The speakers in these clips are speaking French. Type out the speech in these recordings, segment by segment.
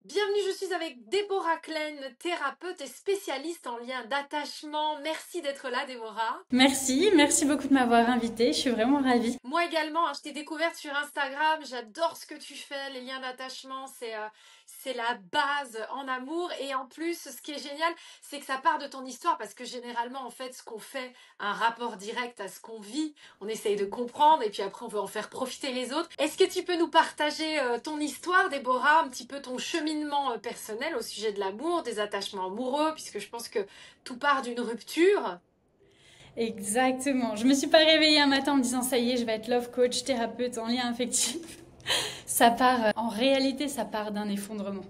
Bienvenue, je suis avec Déborah Klein, thérapeute et spécialiste en lien d'attachement. Merci d'être là, Déborah. Merci beaucoup de m'avoir invitée, je suis vraiment ravie. Moi également, je t'ai découverte sur Instagram, j'adore ce que tu fais, les liens d'attachement, c'est la base en amour. Et en plus, ce qui est génial, c'est que ça part de ton histoire, parce que généralement, en fait, ce qu'on fait a un rapport direct à ce qu'on vit. On essaye de comprendre, et puis après, on veut en faire profiter les autres. Est-ce que tu peux nous partager ton histoire, Déborah, un petit peu ton cheminement personnel au sujet de l'amour, des attachements amoureux, puisque je pense que tout part d'une rupture. Exactement, je me suis pas réveillée un matin en me disant ça y est, je vais être love coach, thérapeute en lien affectif. Ça part, en réalité, ça part d'un effondrement.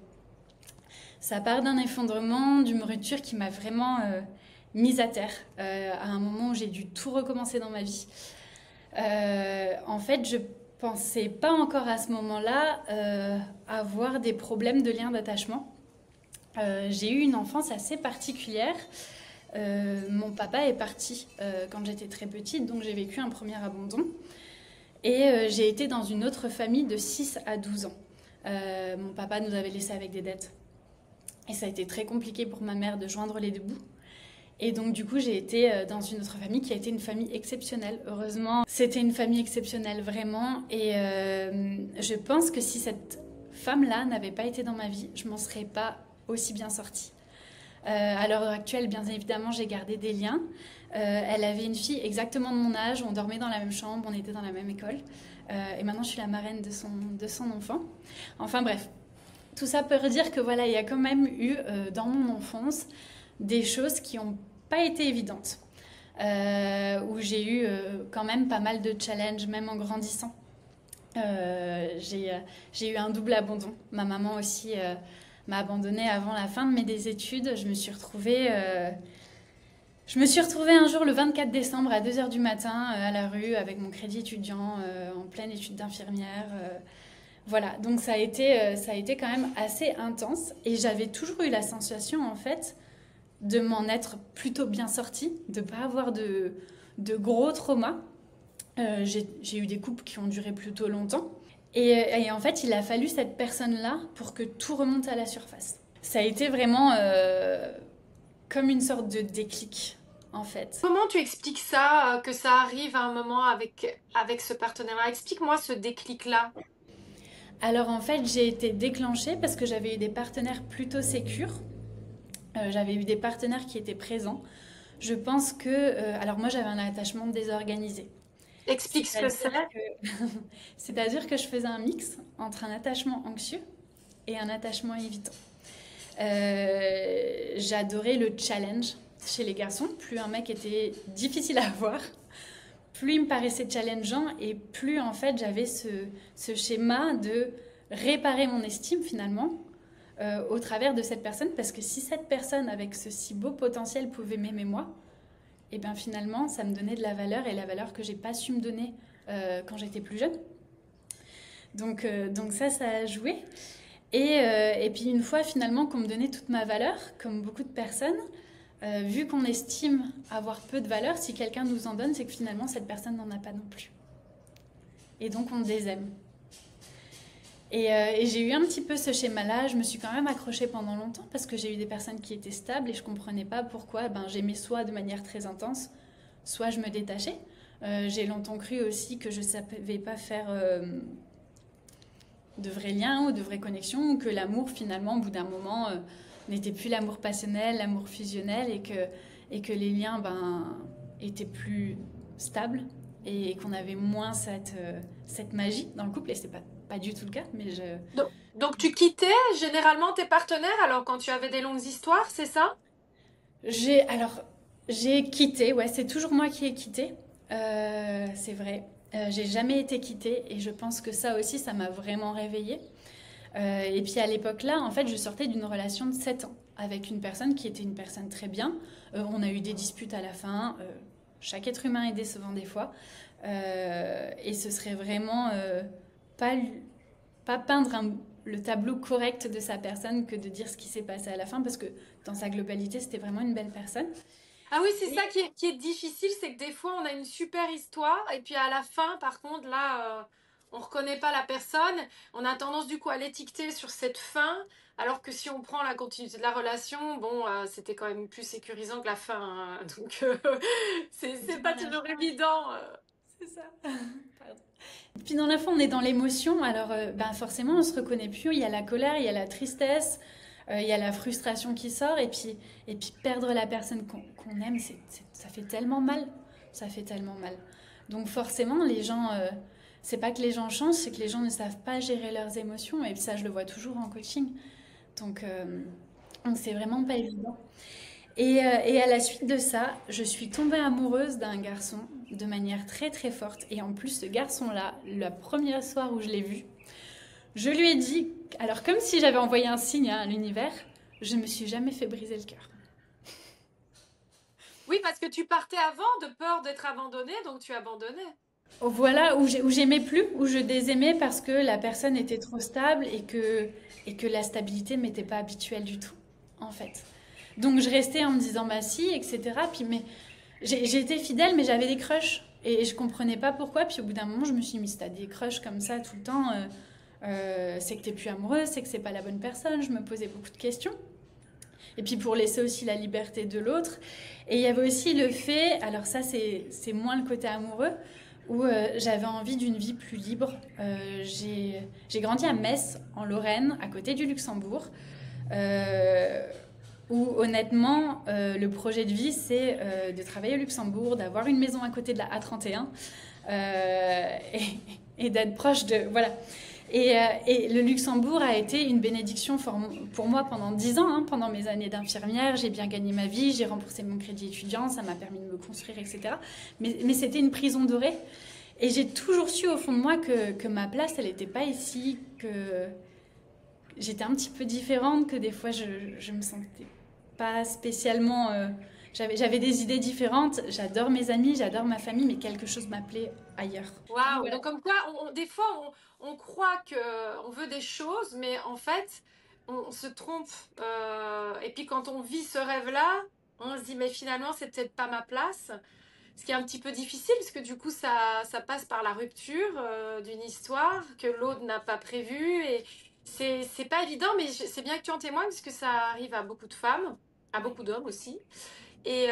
Ça part d'un effondrement, d'une rupture qui m'a vraiment mise à terre, à un moment où j'ai dû tout recommencer dans ma vie. En fait, je pensais pas encore à ce moment-là avoir des problèmes de lien d'attachement. J'ai eu une enfance assez particulière. Mon papa est parti quand j'étais très petite, donc j'ai vécu un premier abandon. Et j'ai été dans une autre famille de 6 à 12 ans. Mon papa nous avait laissés avec des dettes. Et ça a été très compliqué pour ma mère de joindre les deux bouts. Et donc du coup j'ai été dans une autre famille qui a été une famille exceptionnelle. Heureusement, c'était une famille exceptionnelle vraiment. Et je pense que si cette femme-là n'avait pas été dans ma vie, je m'en serais pas aussi bien sortie. À l'heure actuelle, bien évidemment, j'ai gardé des liens. Elle avait une fille exactement de mon âge, on dormait dans la même chambre, on était dans la même école. Et maintenant, je suis la marraine de son enfant. Enfin bref, tout ça peut dire que voilà, il y a quand même eu dans mon enfance des choses qui n'ont pas été évidentes. Où j'ai eu quand même pas mal de challenges, même en grandissant. J'ai eu un double abandon. Ma maman aussi m'a abandonnée avant la fin de mes études. Je me suis retrouvée un jour le 24 décembre à 2 heures du matin à la rue avec mon crédit étudiant en pleine étude d'infirmière. Voilà, donc ça a été quand même assez intense et j'avais toujours eu la sensation en fait de m'en être plutôt bien sortie, de ne pas avoir de gros traumas. J'ai eu des couples qui ont duré plutôt longtemps. Et en fait, il a fallu cette personne-là pour que tout remonte à la surface. Ça a été vraiment comme une sorte de déclic, en fait. Comment tu expliques ça, que ça arrive à un moment avec ce partenaire-là? Explique-moi ce déclic-là. Alors en fait, j'ai été déclenchée parce que j'avais eu des partenaires plutôt sécures. J'avais eu des partenaires qui étaient présents. Je pense que... alors moi, j'avais un attachement désorganisé. Explique ce que c'est. C'est-à-dire que, c'est-à-dire que je faisais un mix entre un attachement anxieux et un attachement évitant. J'adorais le challenge chez les garçons. Plus un mec était difficile à avoir, plus il me paraissait challengeant et plus en fait j'avais ce schéma de réparer mon estime finalement au travers de cette personne. Parce que si cette personne avec ce si beau potentiel pouvait m'aimer moi, et bien finalement ça me donnait de la valeur et la valeur que j'ai pas su me donner quand j'étais plus jeune. Donc ça a joué. Et puis une fois finalement qu'on me donnait toute ma valeur, comme beaucoup de personnes, vu qu'on estime avoir peu de valeur, si quelqu'un nous en donne, c'est que finalement cette personne n'en a pas non plus. Et donc on désaime. Et j'ai eu un petit peu ce schéma-là, je me suis quand même accrochée pendant longtemps parce que j'ai eu des personnes qui étaient stables et je comprenais pas pourquoi j'aimais soit de manière très intense, soit je me détachais. J'ai longtemps cru aussi que je savais pas faire de vrais liens ou de vraies connexions, ou que l'amour finalement au bout d'un moment n'était plus l'amour passionnel, l'amour fusionnel et que les liens étaient plus stables et qu'on avait moins cette magie dans le couple et c'est pas du tout le cas mais Donc tu quittais généralement tes partenaires alors quand tu avais des longues histoires, c'est ça? alors j'ai quitté, ouais, c'est toujours moi qui ai quitté. C'est vrai. J'ai jamais été quittée et je pense que ça aussi ça m'a vraiment réveillée. Et puis à l'époque là, en fait, je sortais d'une relation de 7 ans avec une personne qui était une personne très bien. On a eu des disputes à la fin. Chaque être humain est décevant des fois. Et ce serait vraiment pas, pas peindre le tableau correct de sa personne que de dire ce qui s'est passé à la fin, parce que dans sa globalité, c'était vraiment une belle personne. Ah oui, c'est ça Et qui est difficile, c'est que des fois on a une super histoire et puis à la fin, par contre, là, on reconnaît pas la personne, on a tendance du coup à l'étiqueter sur cette fin, alors que si on prend la continuité de la relation, bon, c'était quand même plus sécurisant que la fin, hein. Donc c'est pas toujours évident. C'est ça. Pardon. Puis dans la fin, on est dans l'émotion, alors ben forcément, on se reconnaît plus. Il y a la colère, il y a la tristesse, il y a la frustration qui sort, et puis perdre la personne qu'on aime, ça fait tellement mal. Ça fait tellement mal. Donc forcément, les gens, c'est pas que les gens changent, c'est que les gens ne savent pas gérer leurs émotions, et ça, je le vois toujours en coaching. Donc, c'est vraiment pas évident. Et à la suite de ça, je suis tombée amoureuse d'un garçon de manière très très forte. Et en plus, ce garçon-là, le premier soir où je l'ai vu, je lui ai dit, alors comme si j'avais envoyé un signe à l'univers, je me suis jamais fait briser le cœur. Oui, parce que tu partais avant de peur d'être abandonnée, donc tu abandonnais. Voilà, où j'aimais plus, où je désaimais parce que la personne était trop stable et que la stabilité m'était pas habituelle du tout, en fait. Donc je restais en me disant bah si, etc. Puis mais j'ai été fidèle, mais j'avais des crushs et je comprenais pas pourquoi. Puis au bout d'un moment, je me suis mis si t'as des crushs comme ça tout le temps, c'est que t'es plus amoureuse, c'est que c'est pas la bonne personne. Je me posais beaucoup de questions. Et puis pour laisser aussi la liberté de l'autre. Et il y avait aussi le fait, alors ça c'est moins le côté amoureux, où j'avais envie d'une vie plus libre. J'ai grandi à Metz, en Lorraine, à côté du Luxembourg, euh, où honnêtement, le projet de vie, c'est de travailler au Luxembourg, d'avoir une maison à côté de la A31 et d'être proche de... Voilà. Et le Luxembourg a été une bénédiction pour moi pendant 10 ans, hein, pendant mes années d'infirmière. J'ai bien gagné ma vie, j'ai remboursé mon crédit étudiant, ça m'a permis de me construire, etc. Mais c'était une prison dorée. Et j'ai toujours su au fond de moi que ma place, elle n'était pas ici, que j'étais un petit peu différente, que des fois je me sentais pas spécialement... j'avais des idées différentes, j'adore mes amis, j'adore ma famille, mais quelque chose m'appelait ailleurs. Waouh! Voilà. Donc comme quoi, des fois, on croit que on veut des choses, mais en fait, on se trompe. Et puis quand on vit ce rêve-là, on se dit, mais finalement, c'est peut-être pas ma place. Ce qui est un petit peu difficile, parce que du coup, ça passe par la rupture d'une histoire que l'autre n'a pas prévue. Et c'est pas évident, mais c'est bien que tu en témoignes, parce que ça arrive à beaucoup de femmes, à Ouais. beaucoup d'hommes aussi. Et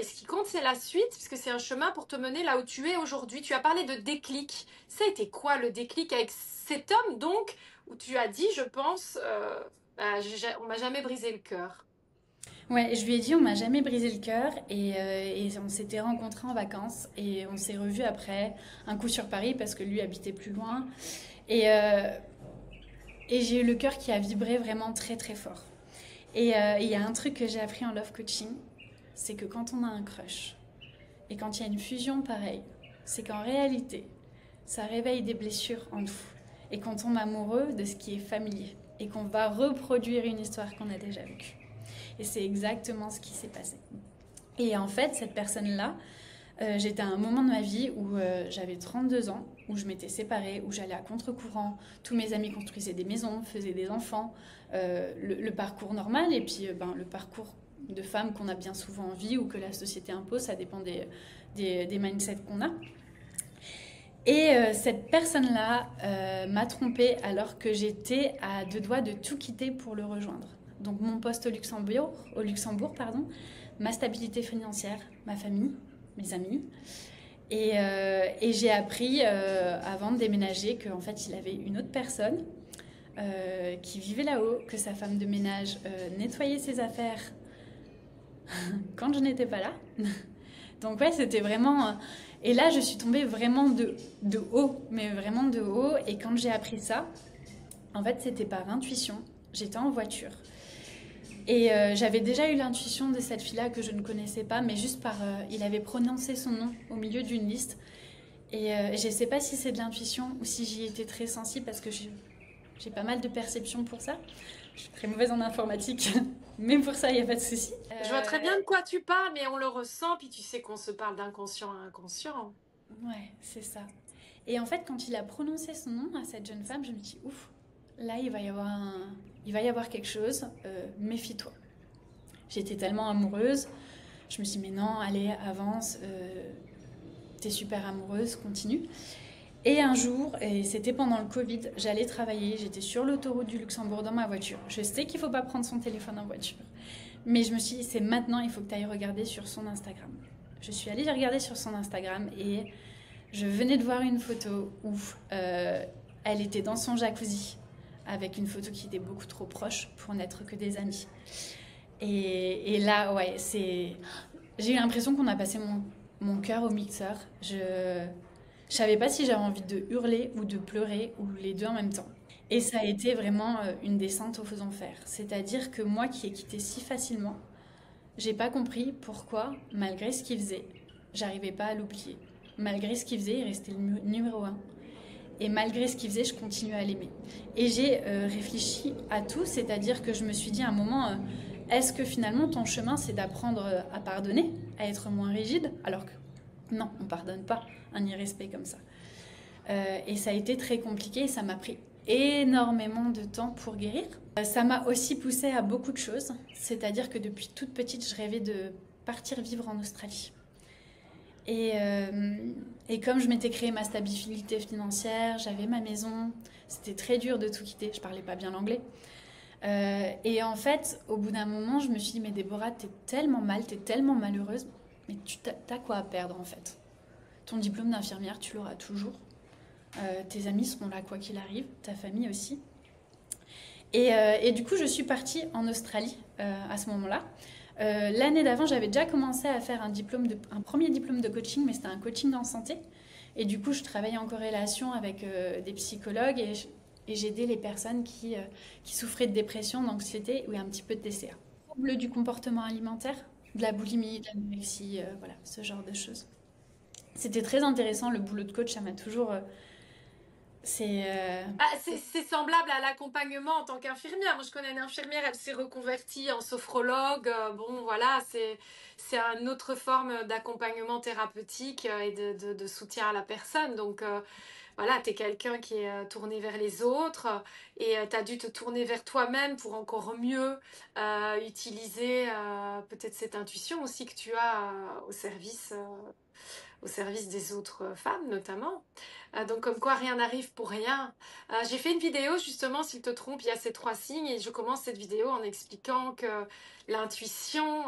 ce qui compte, c'est la suite, parce que c'est un chemin pour te mener là où tu es aujourd'hui. Tu as parlé de déclic. Ça a été quoi le déclic avec cet homme, donc, où tu as dit, je pense, bah, on m'a jamais brisé le cœur. Ouais, je lui ai dit, on m'a jamais brisé le cœur et on s'était rencontrés en vacances et on s'est revus après, un coup sur Paris parce que lui habitait plus loin. Et, euh, et j'ai eu le cœur qui a vibré vraiment très très fort. Et il y a un truc que j'ai appris en love coaching, c'est que quand on a un crush et quand il y a une fusion pareille, c'est qu'en réalité, ça réveille des blessures en nous et qu'on tombe amoureux de ce qui est familier et qu'on va reproduire une histoire qu'on a déjà vécue. Et c'est exactement ce qui s'est passé. Et en fait, cette personne-là, j'étais à un moment de ma vie où j'avais 32 ans, où je m'étais séparée, où j'allais à contre-courant. Tous mes amis construisaient des maisons, faisaient des enfants, le parcours normal et puis le parcours de femme qu'on a bien souvent en vie ou que la société impose, ça dépend des mindsets qu'on a. Et cette personne-là m'a trompée alors que j'étais à 2 doigts de tout quitter pour le rejoindre. Donc mon poste au Luxembourg, pardon, ma stabilité financière, ma famille, mes amis. Et j'ai appris avant de déménager qu'en fait il avait une autre personne qui vivait là-haut, que sa femme de ménage nettoyait ses affaires quand je n'étais pas là. Donc ouais, c'était vraiment... Et là, je suis tombée vraiment de haut, mais vraiment de haut. Et quand j'ai appris ça, en fait, c'était par intuition. J'étais en voiture. Et j'avais déjà eu l'intuition de cette fille-là que je ne connaissais pas, mais juste par... il avait prononcé son nom au milieu d'une liste. Et je ne sais pas si c'est de l'intuition ou si j'y étais très sensible parce que j'ai pas mal de perceptions pour ça. Je suis très mauvaise en informatique, mais pour ça, il n'y a pas de souci. Je vois très bien de quoi tu parles, mais on le ressent, puis tu sais qu'on se parle d'inconscient à inconscient. Ouais, c'est ça. Et en fait, quand il a prononcé son nom à cette jeune femme, je me dis, ouf, là, il va y avoir quelque chose, méfie-toi. J'étais tellement amoureuse, je me suis dit, mais non, allez, avance, t'es super amoureuse, continue. Et un jour, et c'était pendant le Covid, j'allais travailler, j'étais sur l'autoroute du Luxembourg dans ma voiture. Je sais qu'il ne faut pas prendre son téléphone en voiture, mais je me suis dit, c'est maintenant, il faut que tu ailles regarder sur son Instagram. Je suis allée regarder sur son Instagram et je venais de voir une photo où elle était dans son jacuzzi, avec une photo qui était beaucoup trop proche pour n'être que des amis. Et là, ouais, j'ai eu l'impression qu'on a passé mon cœur au mixeur. Je savais pas si j'avais envie de hurler ou de pleurer ou les deux en même temps. Et ça a été vraiment une descente au faisant faire. C'est-à-dire que moi qui ai quitté si facilement, j'ai pas compris pourquoi, malgré ce qu'il faisait, j'arrivais pas à l'oublier. Malgré ce qu'il faisait, il restait le numéro un. Et malgré ce qu'il faisait, je continuais à l'aimer. Et j'ai réfléchi à tout, c'est-à-dire que je me suis dit à un moment, est-ce que finalement ton chemin c'est d'apprendre à pardonner, à être moins rigide, alors que non, on pardonne pas un irrespect comme ça. Et ça a été très compliqué et ça m'a pris énormément de temps pour guérir. Ça m'a aussi poussée à beaucoup de choses, c'est-à-dire que depuis toute petite, je rêvais de partir vivre en Australie. Et, comme je m'étais créé ma stabilité financière, j'avais ma maison, c'était très dur de tout quitter, je parlais pas bien l'anglais. Et en fait, au bout d'un moment, je me suis dit, mais Déborah, t'es tellement mal, t'es tellement malheureuse, mais t'as quoi à perdre en fait? Ton diplôme d'infirmière, tu l'auras toujours. Tes amis seront là quoi qu'il arrive, ta famille aussi. Et du coup, je suis partie en Australie à ce moment-là. L'année d'avant, j'avais déjà commencé à faire un premier diplôme de coaching, mais c'était un coaching en santé. Et du coup, je travaillais en corrélation avec des psychologues et j'aidais les personnes qui souffraient de dépression, d'anxiété ou un petit peu de TCA. Troubles du comportement alimentaire, de la boulimie, de l'anorexie, voilà, ce genre de choses. C'était très intéressant, le boulot de coach, ça m'a toujours... c'est... Ah, c'est semblable à l'accompagnement en tant qu'infirmière. Moi, je connais une infirmière, elle s'est reconvertie en sophrologue. Bon, voilà, c'est une autre forme d'accompagnement thérapeutique et de soutien à la personne. Donc, voilà, tu es quelqu'un qui est tourné vers les autres et tu as dû te tourner vers toi-même pour encore mieux utiliser peut-être cette intuition aussi que tu as au service des autres femmes notamment. Donc comme quoi rien n'arrive pour rien. J'ai fait une vidéo justement, s'il te trompe, il y a ces 3 signes et je commence cette vidéo en expliquant que l'intuition,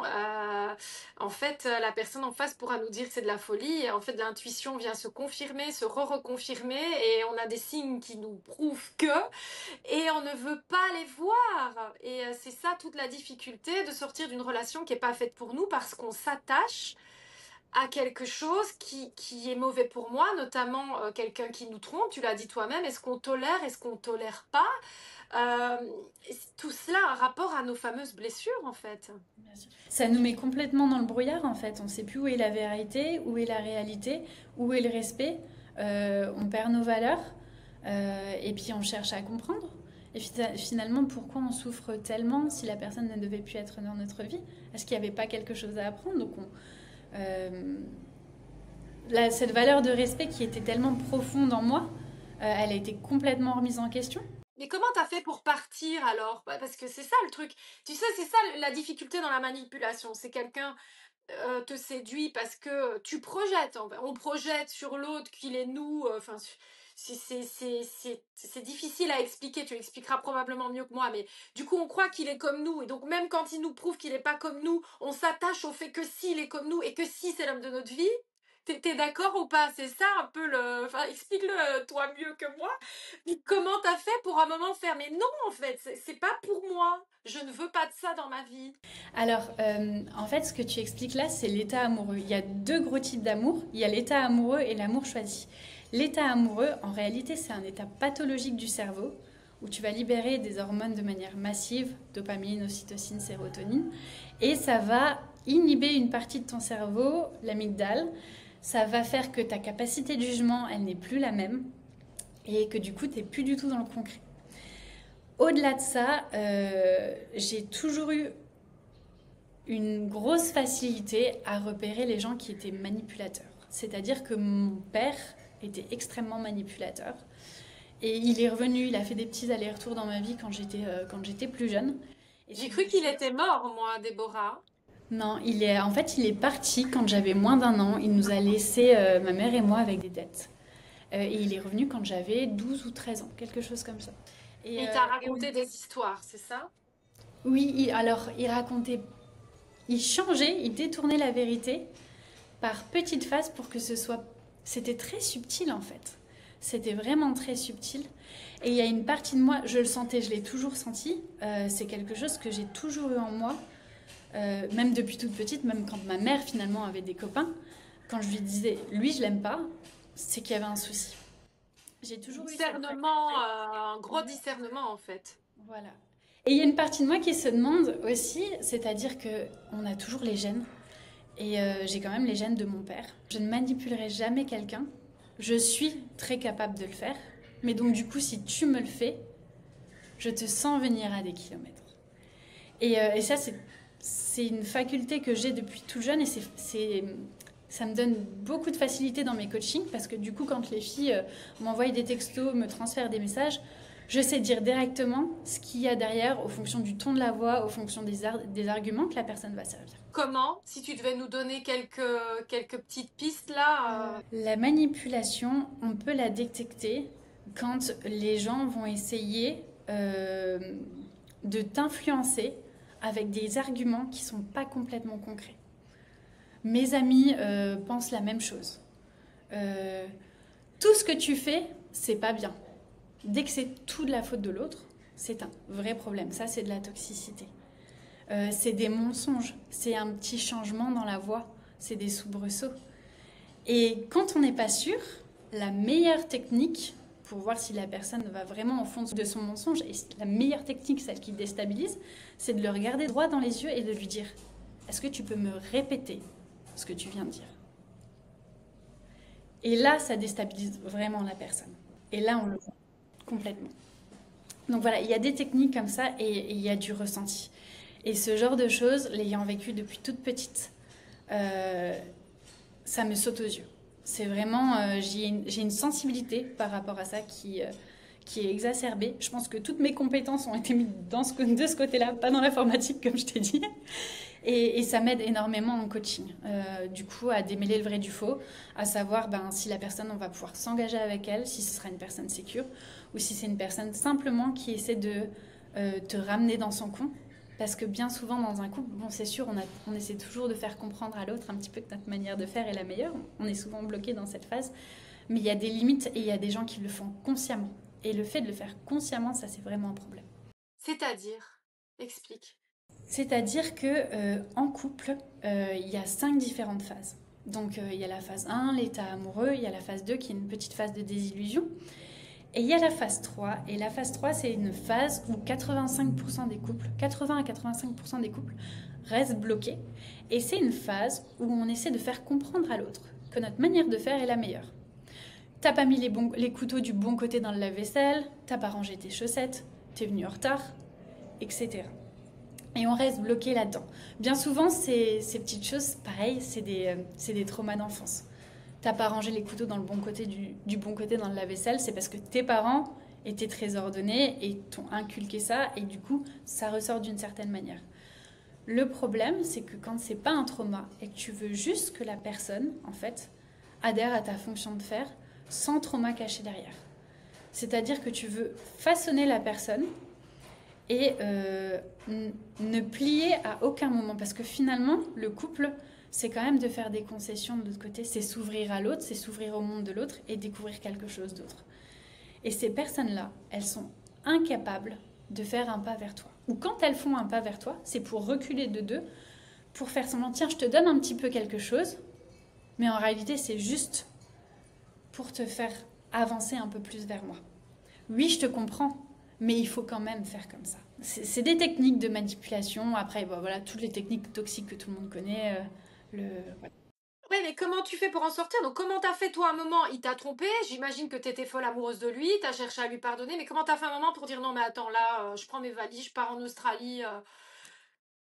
en fait, la personne en face pourra nous dire que c'est de la folie et en fait l'intuition vient se confirmer, se re-reconfirmer et on a des signes qui nous prouvent que et on ne veut pas les voir. Et c'est ça toute la difficulté de sortir d'une relation qui n'est pas faite pour nous parce qu'on s'attache à quelque chose qui est mauvais pour moi, notamment quelqu'un qui nous trompe, tu l'as dit toi-même, est-ce qu'on tolère pas tout cela a un rapport à nos fameuses blessures en fait. Ça nous met complètement dans le brouillard en fait. On ne sait plus où est la vérité, où est la réalité, où est le respect. On perd nos valeurs et puis on cherche à comprendre. Et finalement, pourquoi on souffre tellement si la personne ne devait plus être dans notre vie? Est-ce qu'il n'y avait pas quelque chose à apprendre? Donc cette valeur de respect qui était tellement profonde en moi, elle a été complètement remise en question. Mais comment t'as fait pour partir alors? Parce que c'est ça le truc. Tu sais, c'est ça la difficulté dans la manipulation. C'est quelqu'un te séduit parce que tu projettes. On projette sur l'autre qu'il est nous. Enfin, c'est difficile à expliquer. Tu l'expliqueras probablement mieux que moi. Mais du coup, on croit qu'il est comme nous. Et donc, même quand il nous prouve qu'il n'est pas comme nous, on s'attache au fait que s'il est comme nous et que si c'est l'homme de notre vie. T'es d'accord ou pas? C'est ça un peu le... Enfin, explique-le toi mieux que moi. Mais comment t'as fait pour un moment faire? Mais non, en fait, c'est pas pour moi. Je ne veux pas de ça dans ma vie. Alors, en fait, ce que tu expliques là, c'est l'état amoureux. Il y a deux gros types d'amour. Il y a l'état amoureux et l'amour choisi. L'état amoureux, en réalité, c'est un état pathologique du cerveau où tu vas libérer des hormones de manière massive, dopamine, ocytocine, sérotonine, et ça va inhiber une partie de ton cerveau, l'amygdale. Ça va faire que ta capacité de jugement, elle n'est plus la même et que du coup, tu n'es plus du tout dans le concret. Au-delà de ça, j'ai toujours eu une grosse facilité à repérer les gens qui étaient manipulateurs. C'est-à-dire que mon père était extrêmement manipulateur et il est revenu, il a fait des petits allers-retours dans ma vie quand j'étais plus jeune. J'ai cru qu'il était mort, moi, Déborah. Non, en fait, il est parti quand j'avais moins d'1 an. Il nous a laissé, ma mère et moi, avec des dettes. Et il est revenu quand j'avais 12 ou 13 ans, quelque chose comme ça. Et Et, il euh, t'a et oui, raconté des histoires, c'est ça? oui, alors il racontait, il changeait, il détournait la vérité par petites phases pour que ce soit... C'était très subtil en fait. C'était vraiment très subtil. Et il y a une partie de moi, je le sentais, je l'ai toujours senti, c'est quelque chose que j'ai toujours eu en moi, même depuis toute petite, même quand ma mère finalement avait des copains, quand je lui disais, lui je l'aime pas, c'est qu'il y avait un souci. J'ai toujours eu cette Discernement, faculté. un gros discernement en fait. Voilà. Et il y a une partie de moi qui se demande aussi, c'est-à-dire que on a toujours les gènes, et j'ai quand même les gènes de mon père. Je ne manipulerai jamais quelqu'un. Je suis très capable de le faire, mais donc du coup, si tu me le fais, je te sens venir à des kilomètres. Et ça, c'est une faculté que j'ai depuis tout jeune, et ça me donne beaucoup de facilité dans mes coachings, parce que du coup, quand les filles m'envoient des textos, me transfèrent des messages, je sais dire directement ce qu'il y a derrière, au fonction du ton de la voix, au fonction des arguments que la personne va servir. Comment, si tu devais nous donner quelques petites pistes là, La manipulation, on peut la détecter quand les gens vont essayer de t'influencer avec des arguments qui ne sont pas complètement concrets. Mes amis pensent la même chose. Euh, Tout ce que tu fais, c'est pas bien. Dès que c'est tout de la faute de l'autre, c'est un vrai problème. Ça, c'est de la toxicité. C'est des mensonges. C'est un petit changement dans la voix. C'est des soubresauts. Et quand on n'est pas sûr, la meilleure technique pour voir si la personne va vraiment au fond de son mensonge, et la meilleure technique, celle qui déstabilise, c'est de le regarder droit dans les yeux et de lui dire: est-ce que tu peux me répéter ce que tu viens de dire? Et là, ça déstabilise vraiment la personne. Et là, on le voit complètement. Donc voilà, il y a des techniques comme ça, et il y a du ressenti. Et ce genre de choses, l'ayant vécu depuis toute petite, euh, ça me saute aux yeux. C'est vraiment, j'ai une sensibilité par rapport à ça qui est exacerbée. Je pense que toutes mes compétences ont été mises de ce côté-là, pas dans l'informatique comme je t'ai dit. Et ça m'aide énormément en coaching, du coup, à démêler le vrai du faux, à savoir si la personne, on va pouvoir s'engager avec elle, si ce sera une personne sécure, ou si c'est une personne simplement qui essaie de te ramener dans son coin. Parce que bien souvent dans un couple, bon c'est sûr, on essaie toujours de faire comprendre à l'autre un petit peu que notre manière de faire est la meilleure. On est souvent bloqué dans cette phase. Mais il y a des limites, et il y a des gens qui le font consciemment. Et le fait de le faire consciemment, ça c'est vraiment un problème. c'est-à-dire, explique. C'est-à-dire que en couple, il y a 5 différentes phases. Donc il y a la phase 1, l'état amoureux, il y a la phase 2 qui est une petite phase de désillusion. Et il y a la phase 3. Et la phase 3, c'est une phase où 85% des couples, 80 à 85% des couples restent bloqués. Et c'est une phase où on essaie de faire comprendre à l'autre que notre manière de faire est la meilleure. T'as pas mis les couteaux du bon côté dans le lave-vaisselle, t'as pas rangé tes chaussettes, t'es venu en retard, etc. Et on reste bloqué là-dedans. Bien souvent, ces petites choses, pareil, c'est des traumas d'enfance. T'as pas rangé les couteaux dans le bon côté du bon côté dans le lave-vaisselle, c'est parce que tes parents étaient très ordonnés et t'ont inculqué ça, et du coup, ça ressort d'une certaine manière. Le problème, c'est que quand c'est pas un trauma et que tu veux juste que la personne, en fait, adhère à ta fonction de faire sans trauma caché derrière. C'est-à-dire que tu veux façonner la personne et ne plier à aucun moment. Parce que finalement, le couple, c'est quand même de faire des concessions de l'autre côté. C'est s'ouvrir à l'autre, c'est s'ouvrir au monde de l'autre et découvrir quelque chose d'autre. Et ces personnes-là, elles sont incapables de faire un pas vers toi. Ou quand elles font un pas vers toi, c'est pour reculer de deux, pour faire semblant, tiens, je te donne un petit peu quelque chose, mais en réalité, c'est juste pour te faire avancer un peu plus vers moi. Oui, je te comprends, mais il faut quand même faire comme ça. C'est des techniques de manipulation. Après, bon, voilà, toutes les techniques toxiques que tout le monde connaît. Voilà. Ouais, mais comment tu fais pour en sortir? Donc, comment t'as fait toi à un moment? Il t'a trompé, j'imagine que t'étais folle amoureuse de lui, t'as cherché à lui pardonner, mais comment t'as fait un moment pour dire non, mais attends, là, je prends mes valises, je pars en Australie,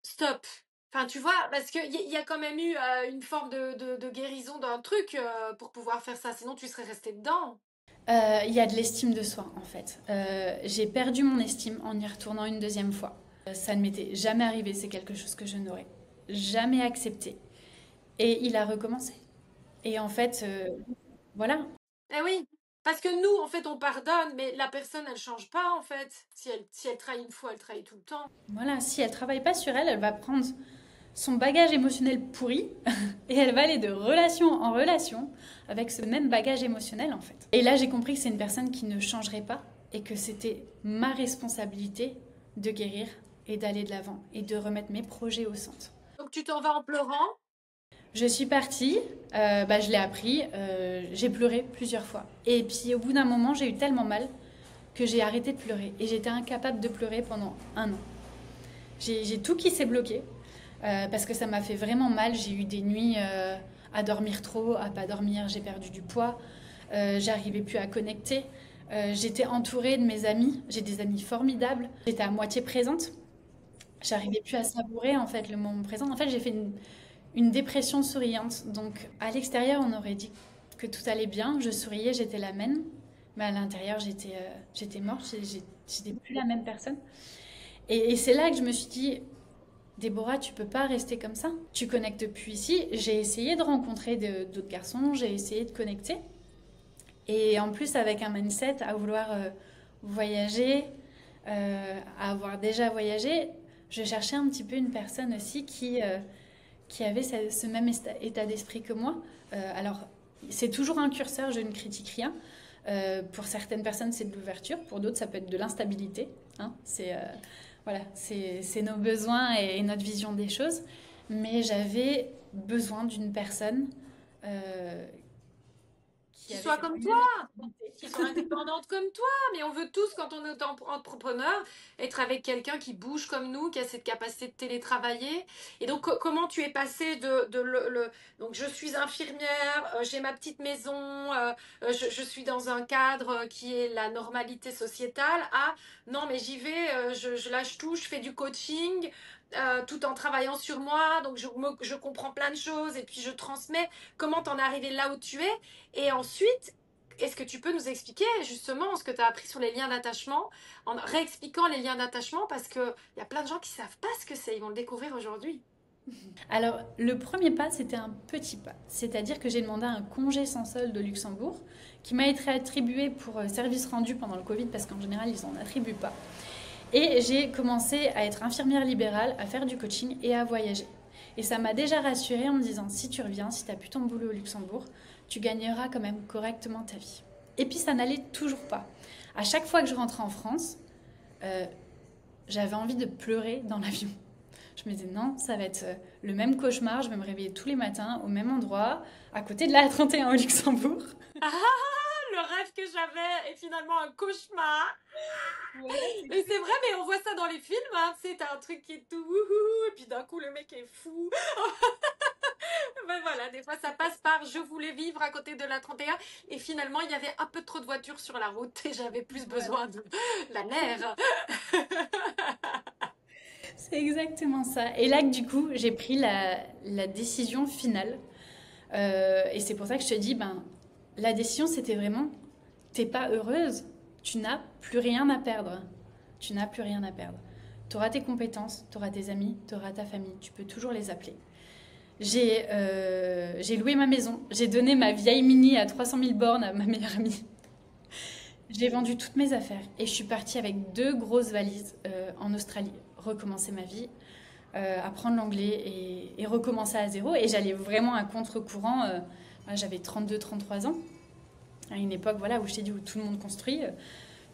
stop. Enfin, tu vois, parce qu'il y a quand même eu une forme de guérison d'un truc pour pouvoir faire ça, sinon tu serais resté dedans. Il y a de l'estime de soi, en fait. J'ai perdu mon estime en y retournant une deuxième fois. Ça ne m'était jamais arrivé, c'est quelque chose que je n'aurais jamais accepté. Et il a recommencé. Et en fait, voilà. Eh oui, Parce que nous, en fait, on pardonne, mais la personne, elle change pas, en fait. Si elle trahit une fois, elle trahit tout le temps. Voilà, si elle travaille pas sur elle, elle va prendre son bagage émotionnel pourri et elle va aller de relation en relation avec ce même bagage émotionnel en fait. Et là j'ai compris que c'est une personne qui ne changerait pas et que c'était ma responsabilité de guérir et d'aller de l'avant et de remettre mes projets au centre. Donc tu t'en vas en pleurant. Je suis partie, je l'ai appris, j'ai pleuré plusieurs fois. Et puis au bout d'un moment j'ai eu tellement mal que j'ai arrêté de pleurer et j'étais incapable de pleurer pendant 1 an. J'ai tout qui s'est bloqué. Parce que ça m'a fait vraiment mal. J'ai eu des nuits à dormir trop, à pas dormir, j'ai perdu du poids, j'arrivais plus à connecter. J'étais entourée de mes amis, j'ai des amis formidables. J'étais à moitié présente, j'arrivais plus à savourer en fait le moment présent. En fait, j'ai fait une dépression souriante. Donc à l'extérieur, on aurait dit que tout allait bien, je souriais, j'étais la même, mais à l'intérieur, j'étais morte, j'étais plus la même personne. Et c'est là que je me suis dit, Déborah, tu peux pas rester comme ça. Tu connectes plus ici. J'ai essayé de rencontrer d'autres garçons, j'ai essayé de connecter. Et en plus, avec un mindset à vouloir voyager, à avoir déjà voyagé, je cherchais un petit peu une personne aussi qui avait ce même état d'esprit que moi. Alors, c'est toujours un curseur, je ne critique rien. Pour certaines personnes, c'est de l'ouverture. Pour d'autres, ça peut être de l'instabilité. Hein. Voilà, c'est nos besoins et notre vision des choses. Mais j'avais besoin d'une personne qui Qui avait soit cette comme toi, même activité. qui soit indépendante comme toi. Mais on veut tous, quand on est entrepreneur, être avec quelqu'un qui bouge comme nous, qui a cette capacité de télétravailler. Et donc, comment tu es passé donc, je suis infirmière, j'ai ma petite maison, je suis dans un cadre qui est la normalité sociétale, à non, mais j'y vais, je lâche tout, je fais du coaching. Tout en travaillant sur moi, donc je comprends plein de choses et puis je transmets. Comment t'en es arrivé là où tu es? Et ensuite, est-ce que tu peux nous expliquer justement ce que tu as appris sur les liens d'attachement, en réexpliquant les liens d'attachement, parce qu'il y a plein de gens qui ne savent pas ce que c'est, ils vont le découvrir aujourd'hui. Alors, le premier pas, c'était un petit pas. C'est-à-dire que j'ai demandé un congé sans solde au Luxembourg, qui m'a été attribué pour service rendu pendant le Covid, parce qu'en général, ils n'en attribuent pas. Et j'ai commencé à être infirmière libérale, à faire du coaching et à voyager. Et ça m'a déjà rassurée en me disant, si tu reviens, si tu n'as plus ton boulot au Luxembourg, tu gagneras quand même correctement ta vie. Et puis ça n'allait toujours pas. À chaque fois que je rentrais en France, euh, j'avais envie de pleurer dans l'avion. Je me disais non, ça va être le même cauchemar, je vais me réveiller tous les matins au même endroit, à côté de la 31 au Luxembourg. Ah, le rêve que j'avais est finalement un cauchemar. Et c'est vrai, mais on voit ça dans les films, hein. C'est un truc qui est tout wouhou, et puis d'un coup le mec est fou. Ben voilà, des fois ça passe par je voulais vivre à côté de la 31 et finalement il y avait un peu trop de voitures sur la route et j'avais plus besoin de la mer. C'est exactement ça. Et là, du coup, j'ai pris la décision finale. Et c'est pour ça que je te dis, la décision, c'était vraiment, t'es pas heureuse, tu n'as plus rien à perdre. Tu n'as plus rien à perdre. Tu auras tes compétences, tu auras tes amis, tu auras ta famille, tu peux toujours les appeler. J'ai loué ma maison, j'ai donné ma vieille Mini à 300 000 bornes à ma meilleure amie. J'ai vendu toutes mes affaires et je suis partie avec 2 grosses valises en Australie, recommencer ma vie, apprendre l'anglais et recommencer à zéro. Et j'allais vraiment à contre-courant. J'avais 32-33 ans, à une époque voilà, où je t'ai dit où tout le monde construit.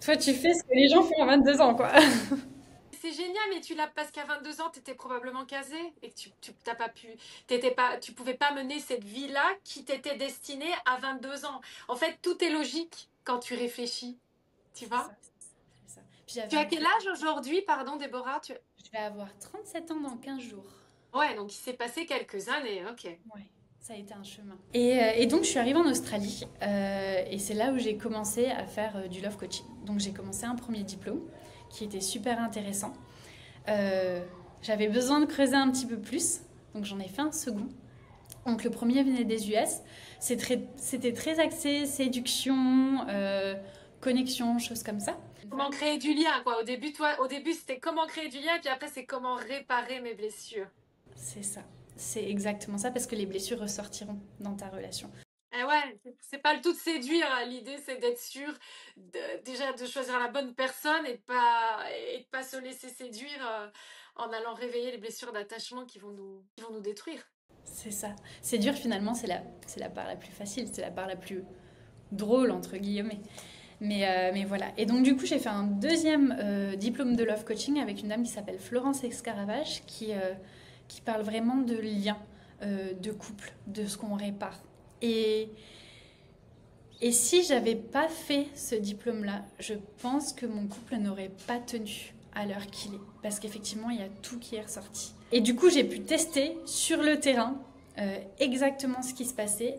Toi, tu fais ce que les gens font à 22 ans, quoi. C'est génial, mais tu l'as parce qu'à 22 ans, tu étais probablement casé et que tu t'as pas pu, t'étais pas, tu pouvais pas mener cette vie-là qui t'était destinée à 22 ans. En fait, tout est logique quand tu réfléchis, tu C'est vois. ça, c'est ça. Puis j'avais Tu as quel âge aujourd'hui, pardon, Déborah? Je vais avoir 37 ans dans 15 jours. Ouais, donc il s'est passé quelques années, ok. Ouais, ça a été un chemin. Et donc, je suis arrivée en Australie et c'est là où j'ai commencé à faire du love coaching. Donc, j'ai commencé un premier diplôme qui était super intéressant. J'avais besoin de creuser un petit peu plus, donc j'en ai fait un second. Donc, le premier venait des US. C'était très axé séduction, connexion, choses comme ça. Comment créer du lien, quoi. Au début, c'était comment créer du lien, et puis après, c'est comment réparer mes blessures. C'est ça. C'est exactement ça parce que les blessures ressortiront dans ta relation. Eh ouais, c'est pas le tout de séduire, hein. L'idée, c'est d'être sûr déjà de choisir la bonne personne et de pas se laisser séduire en allant réveiller les blessures d'attachement qui vont nous détruire. C'est ça. C'est dur finalement, c'est la part la plus facile, c'est la part la plus drôle entre guillemets. Mais voilà. Et donc du coup, j'ai fait un deuxième diplôme de love coaching avec une dame qui s'appelle Florence Escaravage, qui parle vraiment de liens, de couple, de ce qu'on répare. Et, et si j'avais pas fait ce diplôme-là, je pense que mon couple n'aurait pas tenu à l'heure qu'il est. Parce qu'effectivement, il y a tout qui est ressorti. Et du coup, j'ai pu tester sur le terrain exactement ce qui se passait.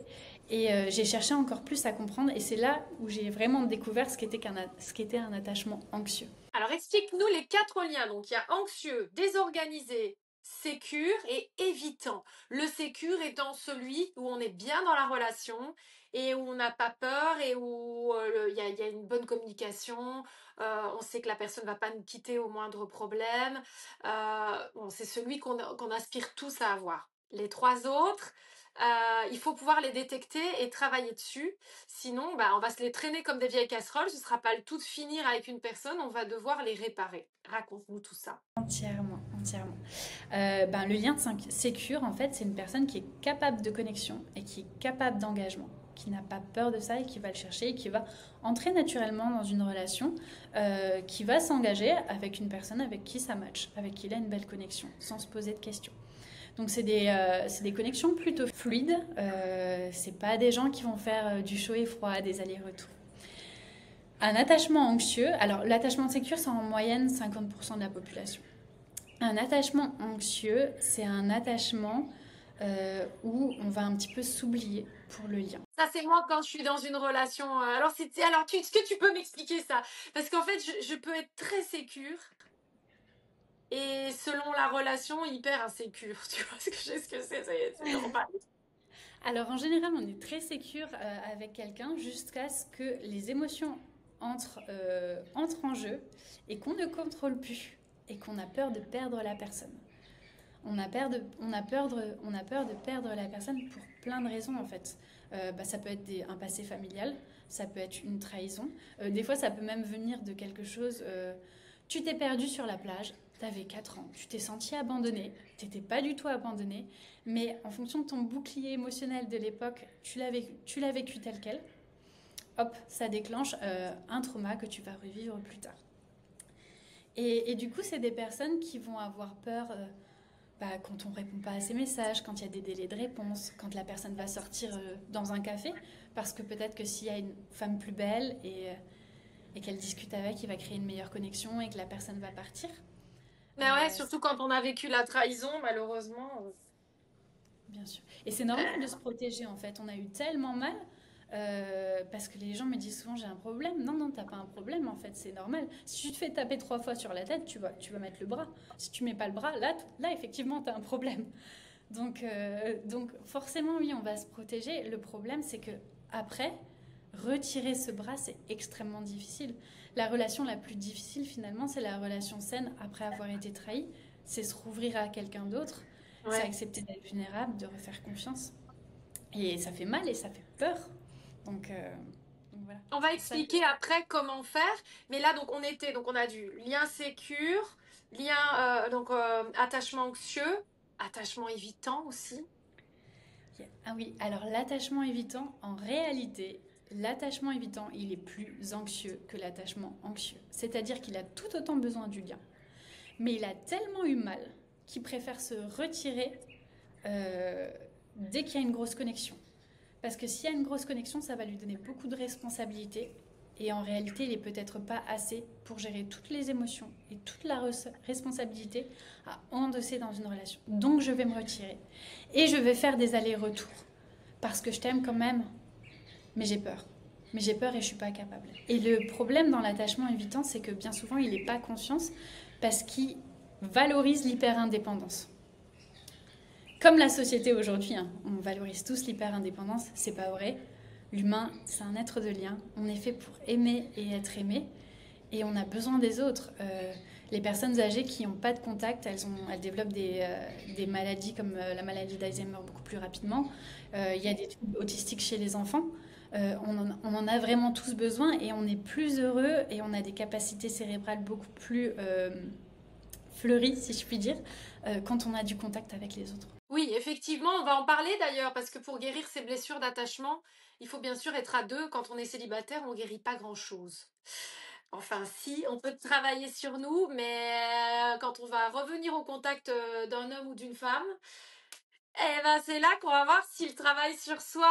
Et j'ai cherché encore plus à comprendre. Et c'est là où j'ai vraiment découvert ce qu'était un attachement anxieux. Alors, explique-nous les 4 liens. Donc, il y a anxieux, désorganisé, sécure et évitant. Le sécure étant celui où on est bien dans la relation et où on n'a pas peur et où il y a une bonne communication. On sait que la personne ne va pas nous quitter au moindre problème. Bon, c'est celui qu'on aspire tous à avoir. Les 3 autres, il faut pouvoir les détecter et travailler dessus. Sinon, bah, on va se les traîner comme des vieilles casseroles. Ce ne sera pas le tout de finir avec une personne. On va devoir les réparer. Raconte-nous tout ça. Entièrement, entièrement. Le lien de sécure, en fait, c'est une personne qui est capable de connexion et qui est capable d'engagement, qui n'a pas peur de ça et qui va le chercher et qui va entrer naturellement dans une relation, qui va s'engager avec une personne avec qui ça match, avec qui il a une belle connexion, sans se poser de questions. Donc c'est des connexions plutôt fluides, c'est pas des gens qui vont faire du chaud et froid, des allers-retours. Un attachement anxieux, alors l'attachement sécure c'est en moyenne 50% de la population. Un attachement anxieux, c'est un attachement où on va un petit peu s'oublier pour le lien. Ça, c'est moi quand je suis dans une relation. Alors, est-ce que tu peux m'expliquer ça? Parce qu'en fait, je peux être très sécure et selon la relation, hyper insécure. Tu vois ce que c'est normal. Alors en général, on est très sécure avec quelqu'un jusqu'à ce que les émotions entrent en jeu et qu'on ne contrôle plus et qu'on a peur de perdre la personne. On a peur de perdre la personne pour plein de raisons en fait. Ça peut être un passé familial, ça peut être une trahison. Des fois, ça peut même venir de quelque chose. Tu t'es perdu sur la plage, t'avais 4 ans, tu t'es senti abandonné, t'étais pas du tout abandonné, mais en fonction de ton bouclier émotionnel de l'époque, tu l'as vécu tel quel. Hop, ça déclenche un trauma que tu vas revivre plus tard. Et du coup, c'est des personnes qui vont avoir peur quand on ne répond pas à ses messages, quand il y a des délais de réponse, quand la personne va sortir dans un café, parce que peut-être que s'il y a une femme plus belle et qu'elle discute avec, il va créer une meilleure connexion et que la personne va partir. Mais ouais, surtout quand on a vécu la trahison, malheureusement. Bien sûr. Et c'est normal de se protéger en fait. On a eu tellement mal parce que les gens me disent souvent j'ai un problème. Non, non, t'as pas un problème en fait, c'est normal. Si tu te fais taper 3 fois sur la tête, tu vas mettre le bras. Si tu mets pas le bras, là effectivement t'as un problème. Donc forcément oui, on va se protéger. Le problème c'est que après, retirer ce bras c'est extrêmement difficile. La relation la plus difficile finalement c'est la relation saine après avoir été trahi. C'est se rouvrir à quelqu'un d'autre. Ouais. C'est accepter d'être vulnérable, de refaire confiance. Et ça fait mal et ça fait peur. Donc voilà. On va expliquer après comment faire. Mais là, donc on a du lien sécure, attachement anxieux, attachement évitant aussi. Ah oui, alors l'attachement évitant, en réalité, l'attachement évitant, il est plus anxieux que l'attachement anxieux. C'est-à-dire qu'il a tout autant besoin du lien. Mais il a tellement eu mal qu'il préfère se retirer dès qu'il y a une grosse connexion. Parce que s'il y a une grosse connexion, ça va lui donner beaucoup de responsabilités. Et en réalité, il n'est peut-être pas assez pour gérer toutes les émotions et toute la responsabilité à endosser dans une relation. Donc je vais me retirer. Et je vais faire des allers-retours. Parce que je t'aime quand même, mais j'ai peur. Mais j'ai peur et je ne suis pas capable. Et le problème dans l'attachement évitant, c'est que bien souvent, il n'est pas conscience parce qu'il valorise l'hyper-indépendance. Comme la société aujourd'hui, hein, on valorise tous l'hyper-indépendance, c'est pas vrai. L'humain, c'est un être de lien. On est fait pour aimer et être aimé. et on a besoin des autres. Les personnes âgées qui n'ont pas de contact, elles développent des maladies comme la maladie d'Alzheimer beaucoup plus rapidement. Il y a des troubles autistiques chez les enfants. On en a vraiment tous besoin et on est plus heureux et on a des capacités cérébrales beaucoup plus fleuries, si je puis dire, quand on a du contact avec les autres. Oui, effectivement, on va en parler d'ailleurs, parce que pour guérir ces blessures d'attachement, il faut bien sûr être à deux. Quand on est célibataire, on guérit pas grand-chose. Enfin, si, on peut travailler sur nous, mais quand on va revenir au contact d'un homme ou d'une femme, eh ben, c'est là qu'on va voir si le travail sur soi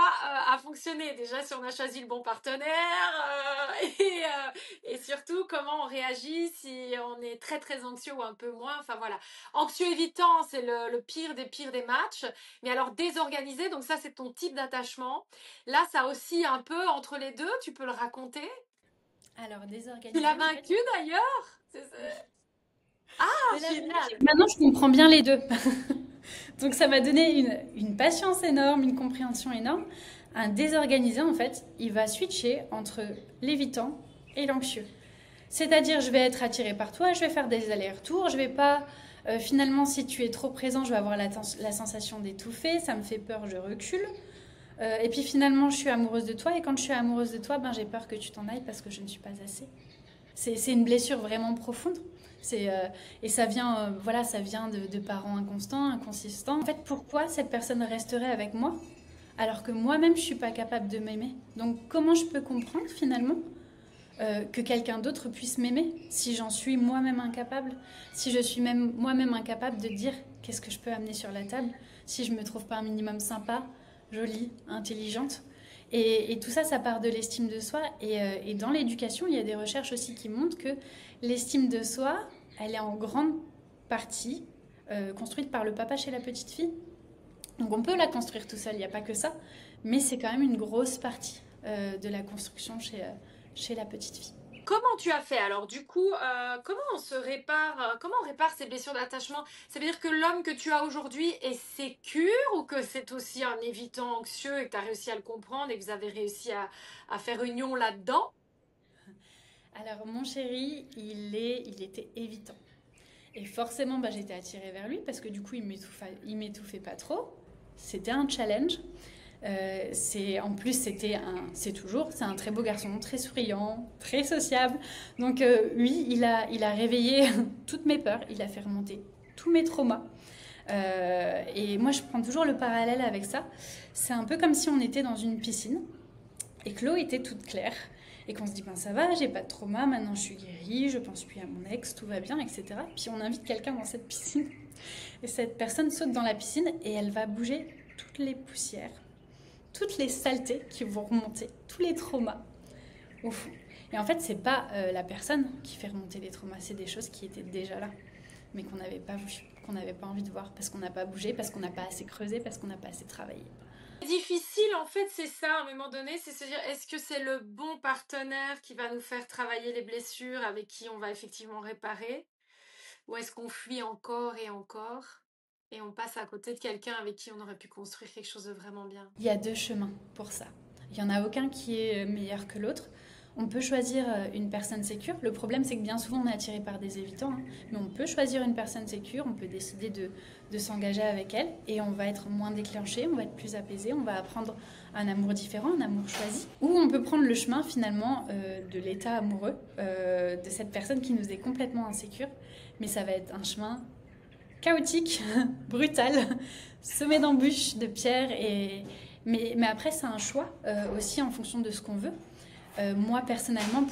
a fonctionné. Déjà, si on a choisi le bon partenaire et surtout comment on réagit si on est très très anxieux ou un peu moins. Enfin voilà, anxieux évitant, c'est le pire des matchs. Mais alors désorganisé, donc ça c'est ton type d'attachement. Là, ça oscille un peu entre les deux. Tu peux le raconter? Alors, Tu l'as désorganisé, en fait. vaincu d'ailleurs? Ah, Mais là, génial! maintenant, je comprends bien les deux. Donc, ça m'a donné une patience énorme, une compréhension énorme. Un désorganisé, en fait, il va switcher entre l'évitant et l'anxieux. C'est-à-dire, je vais être attirée par toi, je vais faire des allers-retours, je vais pas. Finalement, si tu es trop présent, je vais avoir la sensation d'étouffer, ça me fait peur, je recule. Et puis finalement, je suis amoureuse de toi, et quand je suis amoureuse de toi, ben, j'ai peur que tu t'en ailles parce que je ne suis pas assez. C'est une blessure vraiment profonde. Et ça vient, voilà, ça vient de parents inconstants, inconsistants. En fait, pourquoi cette personne resterait avec moi alors que moi-même je suis pas capable de m'aimer? Donc comment je peux comprendre finalement que quelqu'un d'autre puisse m'aimer si j'en suis moi-même incapable, si je suis même moi-même incapable de dire qu'est-ce que je peux amener sur la table, si je me trouve pas un minimum sympa, jolie, intelligente. Et tout ça, ça part de l'estime de soi. Et dans l'éducation, il y a des recherches aussi qui montrent que l'estime de soi, elle est en grande partie construite par le papa chez la petite fille. Donc on peut la construire tout seul, il n'y a pas que ça, mais c'est quand même une grosse partie de la construction chez la petite fille. Comment tu as fait alors du coup comment on se répare comment on répare ces blessures d'attachement? Ça veut dire que l'homme que tu as aujourd'hui est sécure ou que c'est aussi un évitant anxieux et que tu as réussi à le comprendre et que vous avez réussi à faire union là-dedans? Alors mon chéri, il était évitant. Et forcément, bah, j'étais attirée vers lui parce que du coup, il m'étouffait pas trop. C'était un challenge. En plus, c'est un très beau garçon, très souriant, très sociable. Donc oui, il a réveillé toutes mes peurs, il a fait remonter tous mes traumas. Et moi, je prends toujours le parallèle avec ça. C'est un peu comme si on était dans une piscine et que l'eau était toute claire. Et qu'on se dit, ben ça va, j'ai pas de trauma, maintenant je suis guérie, je pense plus à mon ex, tout va bien, etc. Puis on invite quelqu'un dans cette piscine. Et cette personne saute dans la piscine et elle va bouger toutes les poussières, toutes les saletés qui vont remonter, tous les traumas au fond. Et en fait, c'est pas la personne qui fait remonter les traumas, c'est des choses qui étaient déjà là, mais qu'on n'avait pas vu, qu'on n'avait pas envie de voir, parce qu'on n'a pas bougé, parce qu'on n'a pas assez creusé, parce qu'on n'a pas assez travaillé. Difficile en fait, c'est ça à un moment donné, c'est se dire est-ce que c'est le bon partenaire qui va nous faire travailler les blessures avec qui on va effectivement réparer ou est-ce qu'on fuit encore et encore et on passe à côté de quelqu'un avec qui on aurait pu construire quelque chose de vraiment bien? Il y a deux chemins pour ça. Il n'y en a aucun qui est meilleur que l'autre. On peut choisir une personne sécure. Le problème, c'est que bien souvent, on est attiré par des évitants. Hein. Mais on peut choisir une personne sécure, on peut décider de s'engager avec elle et on va être moins déclenché, on va être plus apaisé, on va apprendre un amour différent, un amour choisi. Ou on peut prendre le chemin finalement de l'état amoureux, de cette personne qui nous est complètement insécure. Mais ça va être un chemin chaotique, brutal, semé d'embûches, de pierres. Mais après, c'est un choix aussi en fonction de ce qu'on veut. Moi, personnellement,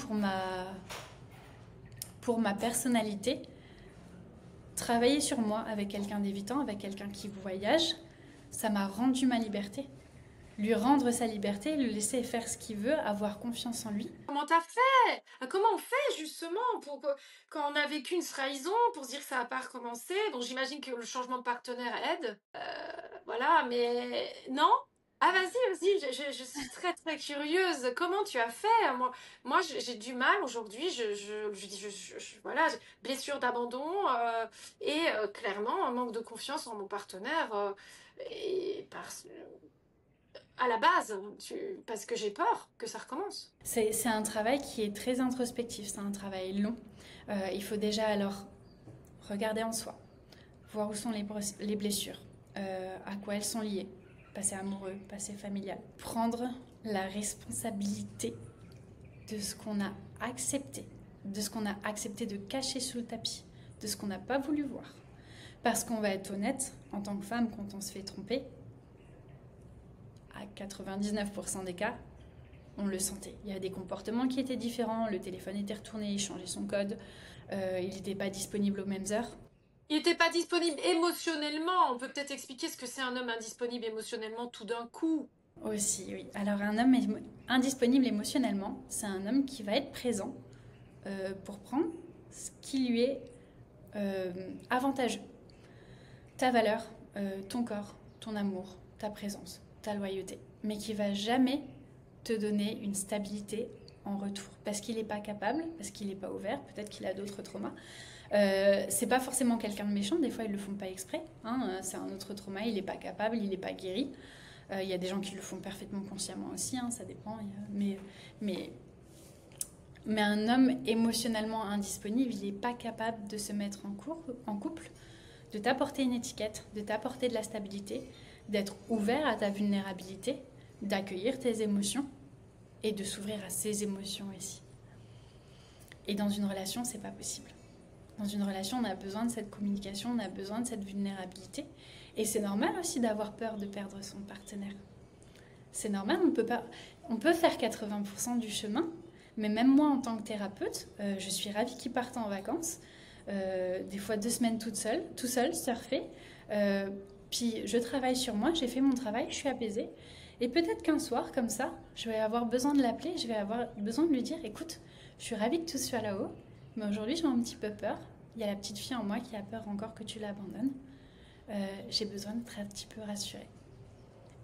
pour ma personnalité, travailler sur moi avec quelqu'un d'évitant, avec quelqu'un qui voyage, ça m'a rendu ma liberté. Lui rendre sa liberté, le laisser faire ce qu'il veut, avoir confiance en lui. Comment t'as fait? Comment on fait justement quand on a vécu une trahison pour se dire que ça va pas recommencer? Bon, j'imagine que le changement de partenaire aide. Voilà, mais non? Ah vas-y, je suis très très curieuse. Comment tu as fait? Moi j'ai du mal aujourd'hui. Voilà, blessure d'abandon et clairement un manque de confiance en mon partenaire. Et parce à la base, parce que j'ai peur que ça recommence. C'est un travail qui est très introspectif, c'est un travail long. Il faut déjà alors regarder en soi, voir où sont les blessures, à quoi elles sont liées, passé amoureux, passé familial. Prendre la responsabilité de ce qu'on a accepté, de ce qu'on a accepté de cacher sous le tapis, de ce qu'on n'a pas voulu voir. Parce qu'on va être honnête, en tant que femme, quand on se fait tromper, à 99% des cas, on le sentait. Il y a des comportements qui étaient différents, le téléphone était retourné, il changeait son code, il n'était pas disponible aux mêmes heures. Il n'était pas disponible émotionnellement. On peut peut-être expliquer ce que c'est un homme indisponible émotionnellement tout d'un coup. Aussi, oui. Alors un homme indisponible émotionnellement, c'est un homme qui va être présent pour prendre ce qui lui est avantageux. Ta valeur, ton corps, ton amour, ta présence, ta loyauté. Mais qui va jamais te donner une stabilité en retour. Parce qu'il n'est pas capable, parce qu'il n'est pas ouvert, peut-être qu'il a d'autres traumas. C'est pas forcément quelqu'un de méchant, des fois ils le font pas exprès. Hein, c'est un autre trauma, il n'est pas capable, il n'est pas guéri. Il y a des gens qui le font parfaitement consciemment aussi, hein, ça dépend. Mais un homme émotionnellement indisponible, il n'est pas capable de se mettre en couple, de t'apporter une étiquette, de t'apporter de la stabilité, d'être ouvert à ta vulnérabilité, d'accueillir tes émotions et de s'ouvrir à ses émotions aussi. Et dans une relation, c'est pas possible. Dans une relation, on a besoin de cette communication, on a besoin de cette vulnérabilité. Et c'est normal aussi d'avoir peur de perdre son partenaire. C'est normal, on peut faire 80% du chemin, mais même moi en tant que thérapeute, je suis ravie qu'il parte en vacances, des fois 2 semaines tout seul, surfer. Puis je travaille sur moi, j'ai fait mon travail, je suis apaisée. Et peut-être qu'un soir, comme ça, je vais avoir besoin de l'appeler, je vais avoir besoin de lui dire, écoute, je suis ravie que tout soit là-haut, mais aujourd'hui j'ai un petit peu peur. Il y a la petite fille en moi qui a peur encore que tu l'abandonnes. J'ai besoin d'être un petit peu rassurée.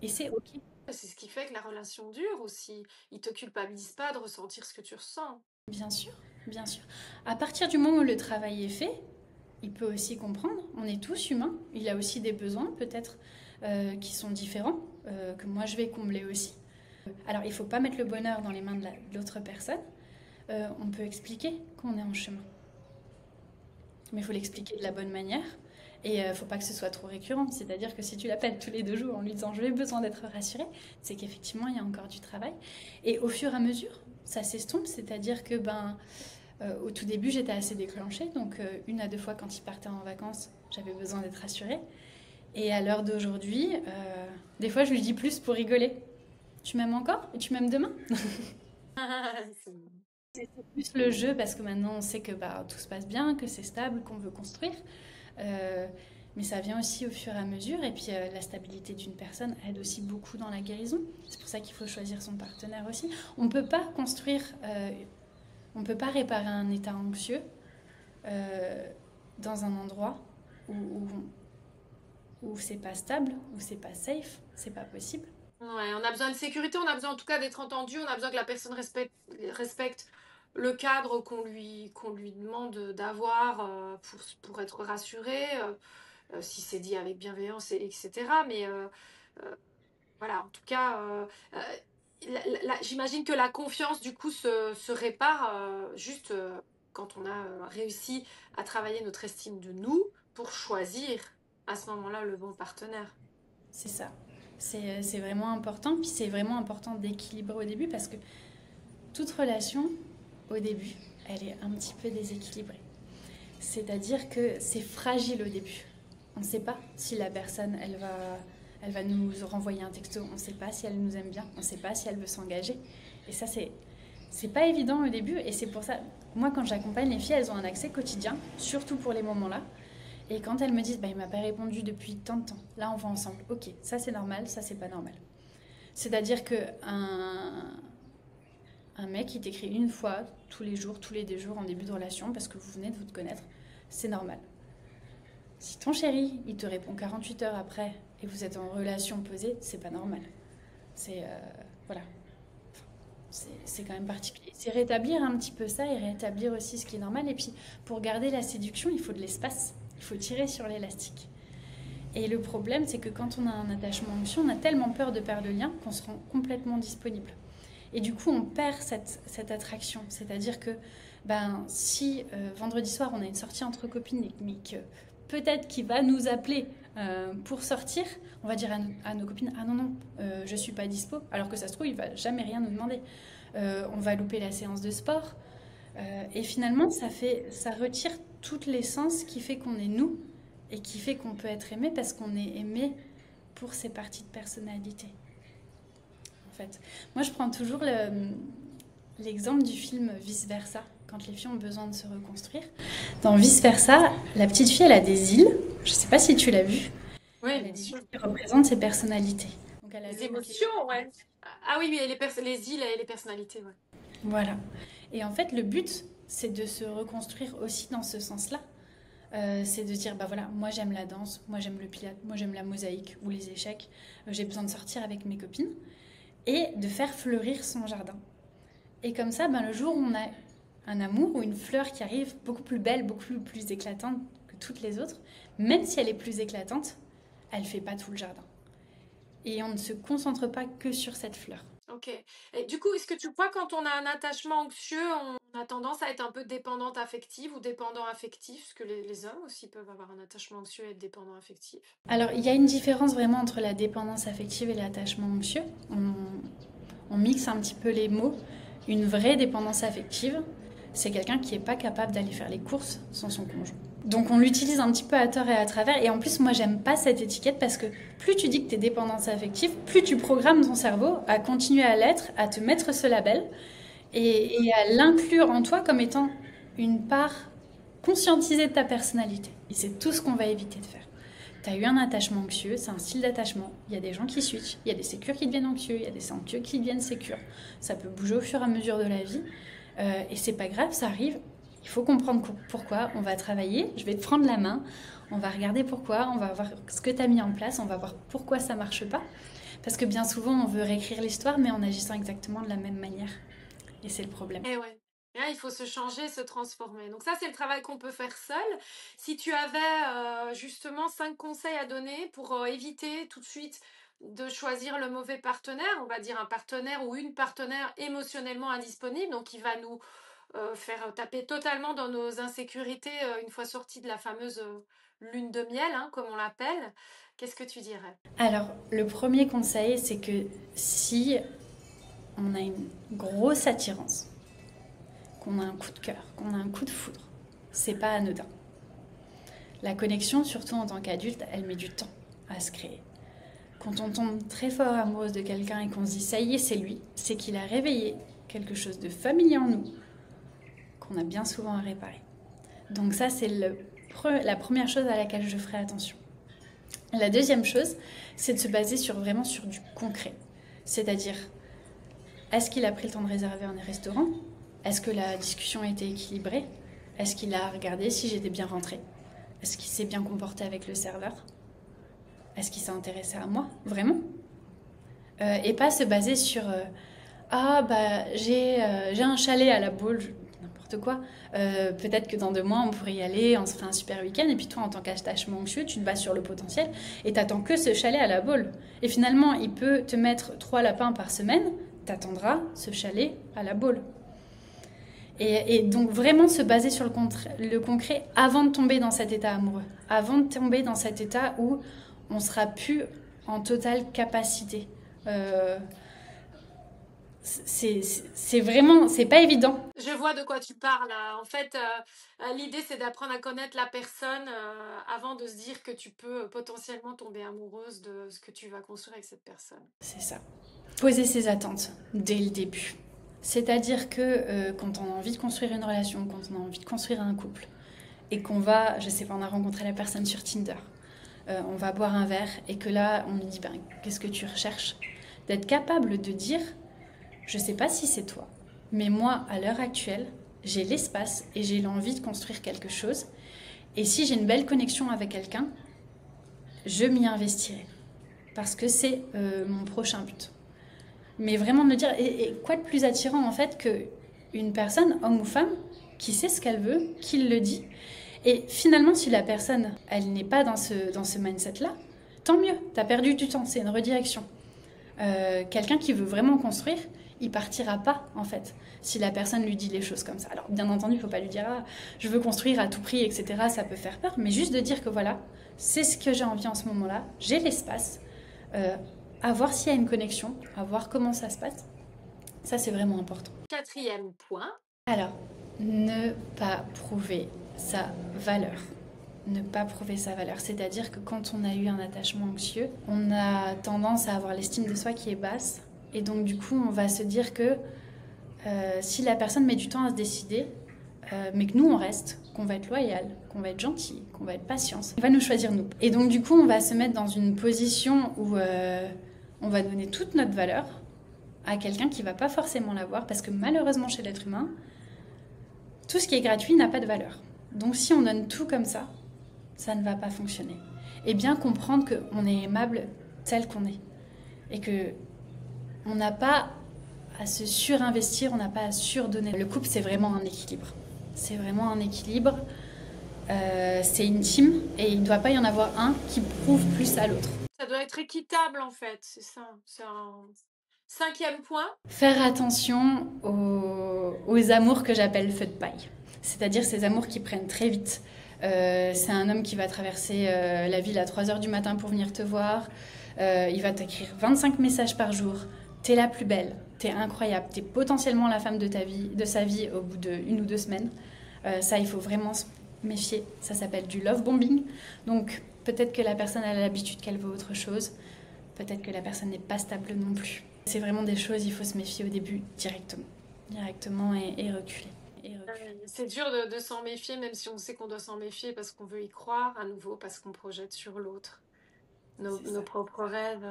Et c'est ok. C'est ce qui fait que la relation dure aussi. Il te culpabilise pas de ressentir ce que tu ressens. Bien sûr, bien sûr. À partir du moment où le travail est fait, il peut aussi comprendre. On est tous humains. Il a aussi des besoins peut-être qui sont différents, que moi je vais combler aussi. Alors il ne faut pas mettre le bonheur dans les mains de l'autre personne. On peut expliquer qu'on est en chemin. Mais il faut l'expliquer de la bonne manière. Et il ne faut pas que ce soit trop récurrent. C'est-à-dire que si tu l'appelles tous les 2 jours en lui disant j'ai besoin d'être rassurée, c'est qu'effectivement il y a encore du travail. Et au fur et à mesure, ça s'estompe. C'est-à-dire que au tout début j'étais assez déclenchée. Donc 1 à 2 fois quand il partait en vacances, j'avais besoin d'être rassurée. Et à l'heure d'aujourd'hui, des fois je lui dis plus pour rigoler. Tu m'aimes encore? Et tu m'aimes demain? C'est plus le jeu parce que maintenant on sait que tout se passe bien, que c'est stable, qu'on veut construire. Mais ça vient aussi au fur et à mesure. Et puis la stabilité d'une personne aide aussi beaucoup dans la guérison. C'est pour ça qu'il faut choisir son partenaire aussi. On ne peut pas construire, on ne peut pas réparer un état anxieux dans un endroit où c'est pas stable, où c'est pas safe. C'est pas possible. Ouais, on a besoin de sécurité, on a besoin en tout cas d'être entendu, on a besoin que la personne respecte le cadre qu'on lui demande d'avoir pour être rassuré, si c'est dit avec bienveillance, etc. Mais voilà, en tout cas, j'imagine que la confiance, du coup, se répare juste quand on a réussi à travailler notre estime de nous pour choisir à ce moment-là le bon partenaire. C'est ça. C'est vraiment important. Puis c'est vraiment important d'équilibrer au début parce que toute relation, au début, elle est un petit peu déséquilibrée. C'est-à-dire que c'est fragile au début. On ne sait pas si la personne, elle va nous renvoyer un texto. On ne sait pas si elle nous aime bien. On ne sait pas si elle veut s'engager. Et ça, c'est pas évident au début. Et c'est pour ça, moi, quand j'accompagne les filles, elles ont un accès quotidien, surtout pour les moments-là. Et quand elles me disent, il m'a pas répondu depuis tant de temps, là on va ensemble. Ok, ça c'est normal, ça c'est pas normal. C'est-à-dire que un mec, il t'écrit 1 fois, tous les jours, tous les 2 jours en début de relation, parce que vous venez de vous connaître, c'est normal. Si ton chéri, il te répond 48 heures après, et vous êtes en relation posée, c'est pas normal. Voilà. C'est quand même particulier. C'est rétablir un petit peu ça, et rétablir aussi ce qui est normal. Et puis, pour garder la séduction, il faut de l'espace. Il faut tirer sur l'élastique. Et le problème, c'est que quand on a un attachement anxieux, on a tellement peur de perdre le lien qu'on se rend complètement disponible. Et du coup, on perd cette attraction. C'est-à-dire que si vendredi soir, on a une sortie entre copines, mais que peut-être qu'il va nous appeler pour sortir, on va dire à nos copines, ah non, non, je suis pas dispo, alors que ça se trouve, il va jamais rien nous demander. On va louper la séance de sport. Et finalement, ça retire toute l'essence qui fait qu'on est nous et qui fait qu'on peut être aimé parce qu'on est aimé pour ses parties de personnalité. En fait, moi, je prends toujours l'exemple du film Vice Versa, quand les filles ont besoin de se reconstruire. Dans Vice Versa, la petite fille, elle a des îles. Je ne sais pas si tu l'as vu. Oui, elle a des îles qui représentent ses personnalités. Donc, elle a les émotions, ouais. Ah oui, les îles et les personnalités, ouais. Voilà. Et en fait, le but, c'est de se reconstruire aussi dans ce sens-là. C'est de dire, voilà, moi j'aime la danse, moi j'aime le pilates, moi j'aime la mosaïque ou les échecs, j'ai besoin de sortir avec mes copines, et de faire fleurir son jardin. Et comme ça, le jour où on a un amour ou une fleur qui arrive beaucoup plus belle, beaucoup plus éclatante que toutes les autres, même si elle est plus éclatante, elle ne fait pas tout le jardin. Et on ne se concentre pas que sur cette fleur. Ok. Et du coup, est-ce que tu crois quand on a un attachement anxieux, on a tendance à être un peu dépendante affective ou dépendant affectif? Parce que les hommes aussi peuvent avoir un attachement anxieux et être dépendant affectif. Alors, il y a une différence vraiment entre la dépendance affective et l'attachement anxieux. On mixe un petit peu les mots. Une vraie dépendance affective, c'est quelqu'un qui n'est pas capable d'aller faire les courses sans son conjoint. Donc on l'utilise un petit peu à tort et à travers. Et en plus, moi, j'aime pas cette étiquette parce que plus tu dis que tu es dépendance affective, plus tu programmes ton cerveau à continuer à l'être, à te mettre ce label et à l'inclure en toi comme étant une part conscientisée de ta personnalité. Et c'est tout ce qu'on va éviter de faire. Tu as eu un attachement anxieux, c'est un style d'attachement. Il y a des gens qui switchent, il y a des sécures qui deviennent anxieux, il y a des anxieux qui deviennent sécures. Ça peut bouger au fur et à mesure de la vie. Et c'est pas grave, ça arrive. Il faut comprendre pourquoi, on va travailler, je vais te prendre la main, on va regarder pourquoi, on va voir ce que tu as mis en place, on va voir pourquoi ça marche pas. Parce que bien souvent, on veut réécrire l'histoire, mais en agissant exactement de la même manière. Et c'est le problème. Et ouais. Il faut se changer, se transformer. Donc ça, c'est le travail qu'on peut faire seul. Si tu avais justement 5 conseils à donner pour éviter tout de suite de choisir le mauvais partenaire, on va dire un partenaire ou une partenaire émotionnellement indisponible, donc qui va nous faire taper totalement dans nos insécurités une fois sortis de la fameuse lune de miel, comme on l'appelle. Qu'est-ce que tu dirais? Alors, le premier conseil, c'est que si on a une grosse attirance, qu'on a un coup de cœur, qu'on a un coup de foudre, c'est pas anodin. La connexion, surtout en tant qu'adulte, elle met du temps à se créer. Quand on tombe très fort amoureuse de quelqu'un et qu'on se dit ça y est, c'est lui, c'est qu'il a réveillé quelque chose de familier en nous qu'on a bien souvent à réparer. Donc ça, c'est la première chose à laquelle je ferai attention. La deuxième chose, c'est de se baser vraiment sur du concret. C'est-à-dire, est-ce qu'il a pris le temps de réserver un restaurant ? Est-ce que la discussion a été équilibrée ? Est-ce qu'il a regardé si j'étais bien rentrée ? Est-ce qu'il s'est bien comporté avec le serveur ? Est-ce qu'il s'est intéressé à moi ? Vraiment ? Et pas se baser sur j'ai un chalet à la Baule, n'importe quoi. Peut-être que dans 2 mois, on pourrait y aller, on se ferait un super week-end. Et puis toi, en tant qu'attachement anxieux, tu te bases sur le potentiel et t'attends que ce chalet à la Baule. Et finalement, il peut te mettre 3 lapins par semaine. T'attendras ce chalet à la Baule. Et donc vraiment se baser sur le concret avant de tomber dans cet état amoureux. Avant de tomber dans cet état où on sera plus en totale capacité. C'est vraiment, c'est pas évident. Je vois de quoi tu parles. En fait, l'idée, c'est d'apprendre à connaître la personne avant de se dire que tu peux potentiellement tomber amoureuse de ce que tu vas construire avec cette personne. C'est ça. Poser ses attentes dès le début. C'est-à-dire que quand on a envie de construire une relation, quand on a envie de construire un couple, et qu'on va, je sais pas, on a rencontré la personne sur Tinder, on va boire un verre, et que là, on lui dit, qu'est-ce que tu recherches ? D'être capable de dire, je sais pas si c'est toi, mais moi, à l'heure actuelle, j'ai l'espace et j'ai l'envie de construire quelque chose. Et si j'ai une belle connexion avec quelqu'un, je m'y investirai. Parce que c'est mon prochain but. Mais vraiment me dire, et quoi de plus attirant en fait qu'une personne, homme ou femme, qui sait ce qu'elle veut, qui le dit, Et finalement, si la personne, elle n'est pas dans ce mindset-là, tant mieux, t'as perdu du temps, c'est une redirection. Quelqu'un qui veut vraiment construire, il partira pas, en fait, si la personne lui dit les choses comme ça. Alors, bien entendu, il faut pas lui dire « Ah, je veux construire à tout prix, etc. » Ça peut faire peur, mais juste de dire que voilà, c'est ce que j'ai envie en ce moment-là, j'ai l'espace, à voir s'il y a une connexion, à voir comment ça se passe. Ça, c'est vraiment important. 4e point. Alors, ne pas prouver sa valeur. Ne pas prouver sa valeur. C'est-à-dire que quand on a eu un attachement anxieux, on a tendance à avoir l'estime de soi qui est basse. Et donc, du coup, on va se dire que si la personne met du temps à se décider, mais que nous, on reste, qu'on va être loyal, qu'on va être gentil, qu'on va être patient, il va nous choisir nous. Et donc, du coup, on va se mettre dans une position où on va donner toute notre valeur à quelqu'un qui ne va pas forcément l'avoir, parce que malheureusement, chez l'être humain, tout ce qui est gratuit n'a pas de valeur. Donc, si on donne tout comme ça ne va pas fonctionner. Et bien comprendre qu'on est aimable tel qu'on est. Et qu'on n'a pas à se surinvestir, on n'a pas à surdonner. Le couple, c'est vraiment un équilibre. C'est vraiment un équilibre. C'est une team et il ne doit pas y en avoir un qui prouve plus à l'autre. Ça doit être équitable, en fait, c'est ça. C'est un 5e point. Faire attention aux amours que j'appelle feu de paille. C'est-à-dire ces amours qui prennent très vite. C'est un homme qui va traverser la ville à 3h du matin pour venir te voir. Il va t'écrire 25 messages par jour. T'es la plus belle, t'es incroyable, t'es potentiellement la femme de sa vie au bout d'1 ou 2 semaines. Ça, il faut vraiment se méfier. Ça s'appelle du love bombing. Donc, peut-être que la personne a l'habitude qu'elle veut autre chose. Peut-être que la personne n'est pas stable non plus. C'est vraiment des choses, il faut se méfier au début directement et reculer. C'est dur de s'en méfier, même si on sait qu'on doit s'en méfier parce qu'on veut y croire à nouveau, parce qu'on projette sur l'autre nos propres rêves,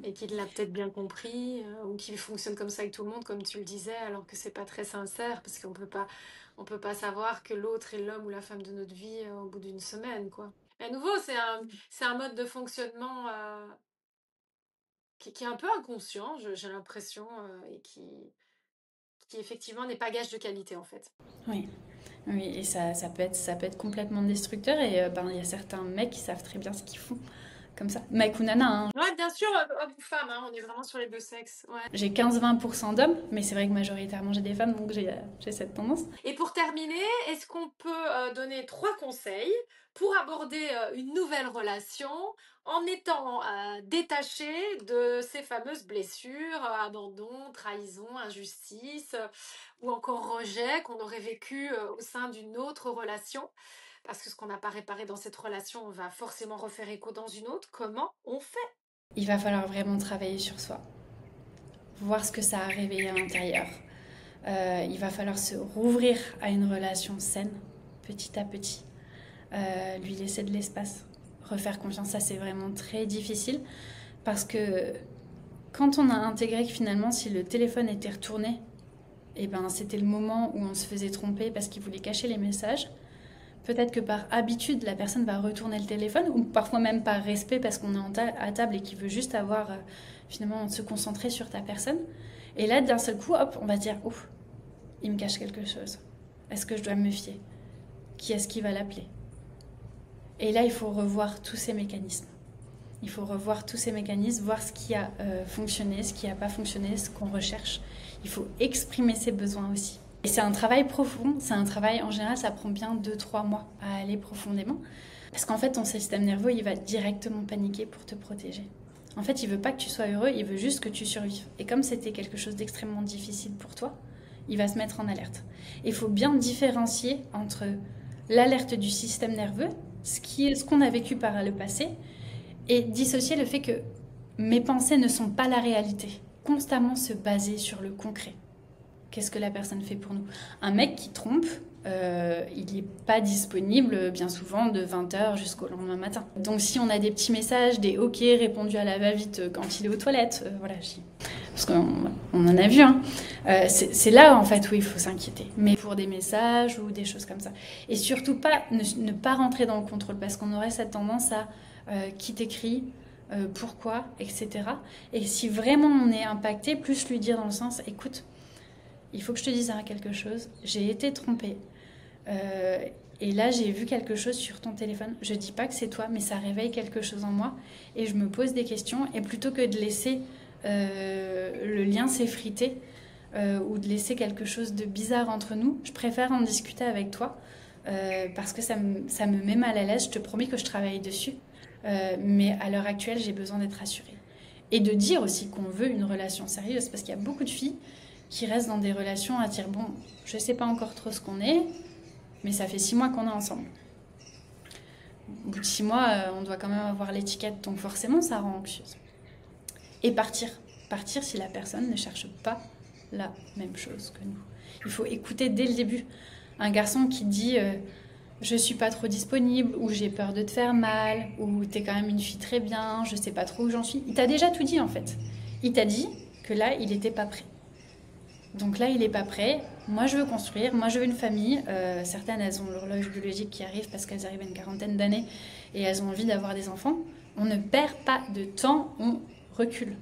et qu'il l'a peut-être bien compris, ou qu'il fonctionne comme ça avec tout le monde, comme tu le disais, alors que c'est pas très sincère, parce qu'on peut pas savoir que l'autre est l'homme ou la femme de notre vie au bout d'une semaine, quoi. À nouveau, c'est un mode de fonctionnement qui est un peu inconscient, j'ai l'impression, et qui effectivement n'est pas gage de qualité, en fait. Oui, et ça peut être complètement destructeur. Et il y a certains mecs qui savent très bien ce qu'ils font, comme ça. Mec ou nana, hein. Ouais, bien sûr, homme ou femme, hein, on est vraiment sur les deux sexes. Ouais. J'ai 15-20% d'hommes, mais c'est vrai que majoritairement j'ai des femmes, donc j'ai cette tendance. Et pour terminer, est-ce qu'on peut donner 3 conseils pour aborder une nouvelle relation en étant détaché de ces fameuses blessures, abandon, trahison, injustice, ou encore rejet qu'on aurait vécu au sein d'une autre relation? Parce que ce qu'on n'a pas réparé dans cette relation, on va forcément refaire écho dans une autre. Comment on fait? Il va falloir vraiment travailler sur soi, voir ce que ça a réveillé à l'intérieur. Il va falloir se rouvrir à une relation saine, petit à petit, lui laisser de l'espace, refaire confiance. Ça, c'est vraiment très difficile, parce que quand on a intégré que finalement, si le téléphone était retourné, eh ben, c'était le moment où on se faisait tromper parce qu'il voulait cacher les messages. Peut-être que par habitude, la personne va retourner le téléphone, ou parfois même par respect parce qu'on est à table et qu'il veut juste avoir, finalement, se concentrer sur ta personne. Et là, d'un seul coup, hop, on va dire, ouf, il me cache quelque chose. Est-ce que je dois me méfier? Qui est-ce qui va l'appeler? Et là, il faut revoir tous ces mécanismes. Il faut revoir tous ces mécanismes, voir ce qui a fonctionné, ce qui n'a pas fonctionné, ce qu'on recherche. Il faut exprimer ses besoins aussi. Et c'est un travail profond, c'est un travail, en général, ça prend bien 2-3 mois à aller profondément. Parce qu'en fait, ton système nerveux, il va directement paniquer pour te protéger. En fait, il veut pas que tu sois heureux, il veut juste que tu survives. Et comme c'était quelque chose d'extrêmement difficile pour toi, il va se mettre en alerte. Et il faut bien différencier entre l'alerte du système nerveux, ce qu'on a vécu par le passé, et dissocier le fait que mes pensées ne sont pas la réalité. Constamment se baser sur le concret. Qu'est-ce que la personne fait pour nous? Un mec qui trompe, il n'est pas disponible bien souvent de 20h jusqu'au lendemain matin. Donc si on a des petits messages, des OK répondus à la va-vite quand il est aux toilettes, voilà, parce qu'on en a vu, hein, c'est là en fait où il faut s'inquiéter. Mais pour des messages ou des choses comme ça. Et surtout pas ne pas rentrer dans le contrôle, parce qu'on aurait cette tendance à qui t'écrit, pourquoi, etc. Et si vraiment on est impacté, plus lui dire dans le sens, écoute, il faut que je te dise quelque chose, j'ai été trompée. Et là, j'ai vu quelque chose sur ton téléphone. Je dis pas que c'est toi, mais ça réveille quelque chose en moi. Et je me pose des questions. Et plutôt que de laisser le lien s'effriter ou de laisser quelque chose de bizarre entre nous, je préfère en discuter avec toi parce que ça me met mal à l'aise. Je te promets que je travaille dessus. Mais à l'heure actuelle, j'ai besoin d'être rassurée. Et de dire aussi qu'on veut une relation sérieuse, parce qu'il y a beaucoup de filles qui restent dans des relations à dire, bon, je sais pas encore trop ce qu'on est, mais ça fait 6 mois qu'on est ensemble. Au bout de 6 mois, on doit quand même avoir l'étiquette, donc forcément, ça rend anxieuse. Et partir. Partir si la personne ne cherche pas la même chose que nous. Il faut écouter dès le début. Un garçon qui dit je suis pas trop disponible, ou j'ai peur de te faire mal, ou t'es quand même une fille très bien, je sais pas trop où j'en suis. Il t'a déjà tout dit en fait. Il t'a dit que là, il était pas prêt. Donc là, il est pas prêt. Moi, je veux construire. Moi, je veux une famille. Certaines, elles ont l'horloge biologique qui arrive parce qu'elles arrivent à une quarantaine d'années et elles ont envie d'avoir des enfants. On ne perd pas de temps, on recule.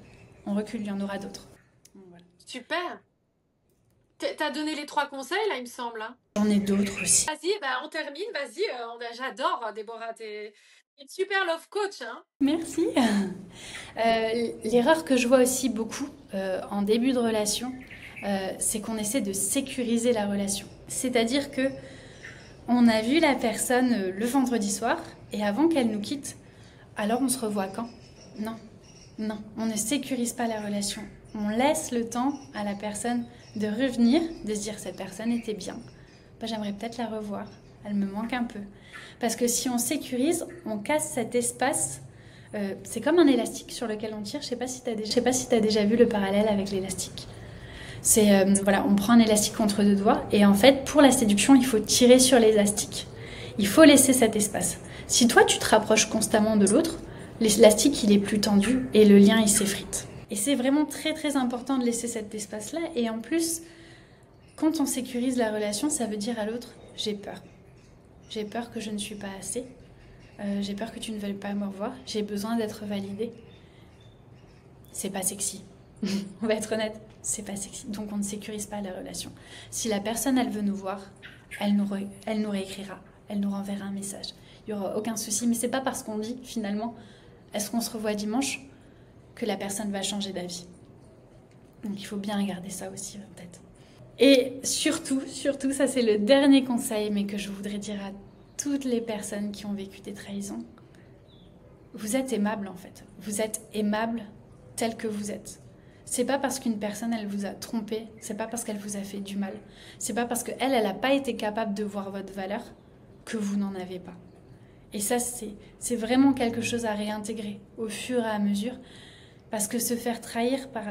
On recule, il y en aura d'autres. Voilà. Super. T'as donné les 3 conseils, là, il me semble. Hein. J'en ai d'autres aussi. Vas-y, bah, on termine. Vas-y, j'adore, Déborah. T'es une super love coach. Hein. Merci. L'erreur que je vois aussi beaucoup en début de relation, c'est qu'on essaie de sécuriser la relation. C'est-à-dire que on a vu la personne le vendredi soir et avant qu'elle nous quitte, alors on se revoit quand? Non, non, on ne sécurise pas la relation. On laisse le temps à la personne de revenir, de se dire cette personne était bien. Ben, j'aimerais peut-être la revoir, elle me manque un peu. Parce que si on sécurise, on casse cet espace. C'est comme un élastique sur lequel on tire. Je sais pas si tu as déjà vu le parallèle avec l'élastique. C'est voilà, on prend un élastique entre 2 doigts et en fait, pour la séduction, il faut tirer sur l'élastique. Il faut laisser cet espace. Si toi, tu te rapproches constamment de l'autre, l'élastique, il est plus tendu et le lien, il s'effrite. Et c'est vraiment très, très important de laisser cet espace-là. Et en plus, quand on sécurise la relation, ça veut dire à l'autre, j'ai peur. J'ai peur que je ne suis pas assez. J'ai peur que tu ne veuilles pas me revoir. J'ai besoin d'être validée. C'est pas sexy. On va être honnête, c'est pas sexy. Donc on ne sécurise pas la relation. Si la personne, elle veut nous voir, elle nous réécrira. Elle nous renverra un message. Il n'y aura aucun souci. Mais c'est pas parce qu'on dit, finalement, est-ce qu'on se revoit dimanche, que la personne va changer d'avis. Donc il faut bien garder ça aussi en tête. Et surtout, ça c'est le dernier conseil, mais que je voudrais dire à toutes les personnes qui ont vécu des trahisons. Vous êtes aimable en fait. Vous êtes aimable tel que vous êtes. C'est pas parce qu'une personne elle vous a trompé, c'est pas parce qu'elle vous a fait du mal, c'est pas parce qu'elle n'a pas été capable de voir votre valeur que vous n'en avez pas. Et ça c'est vraiment quelque chose à réintégrer au fur et à mesure, parce que se faire trahir par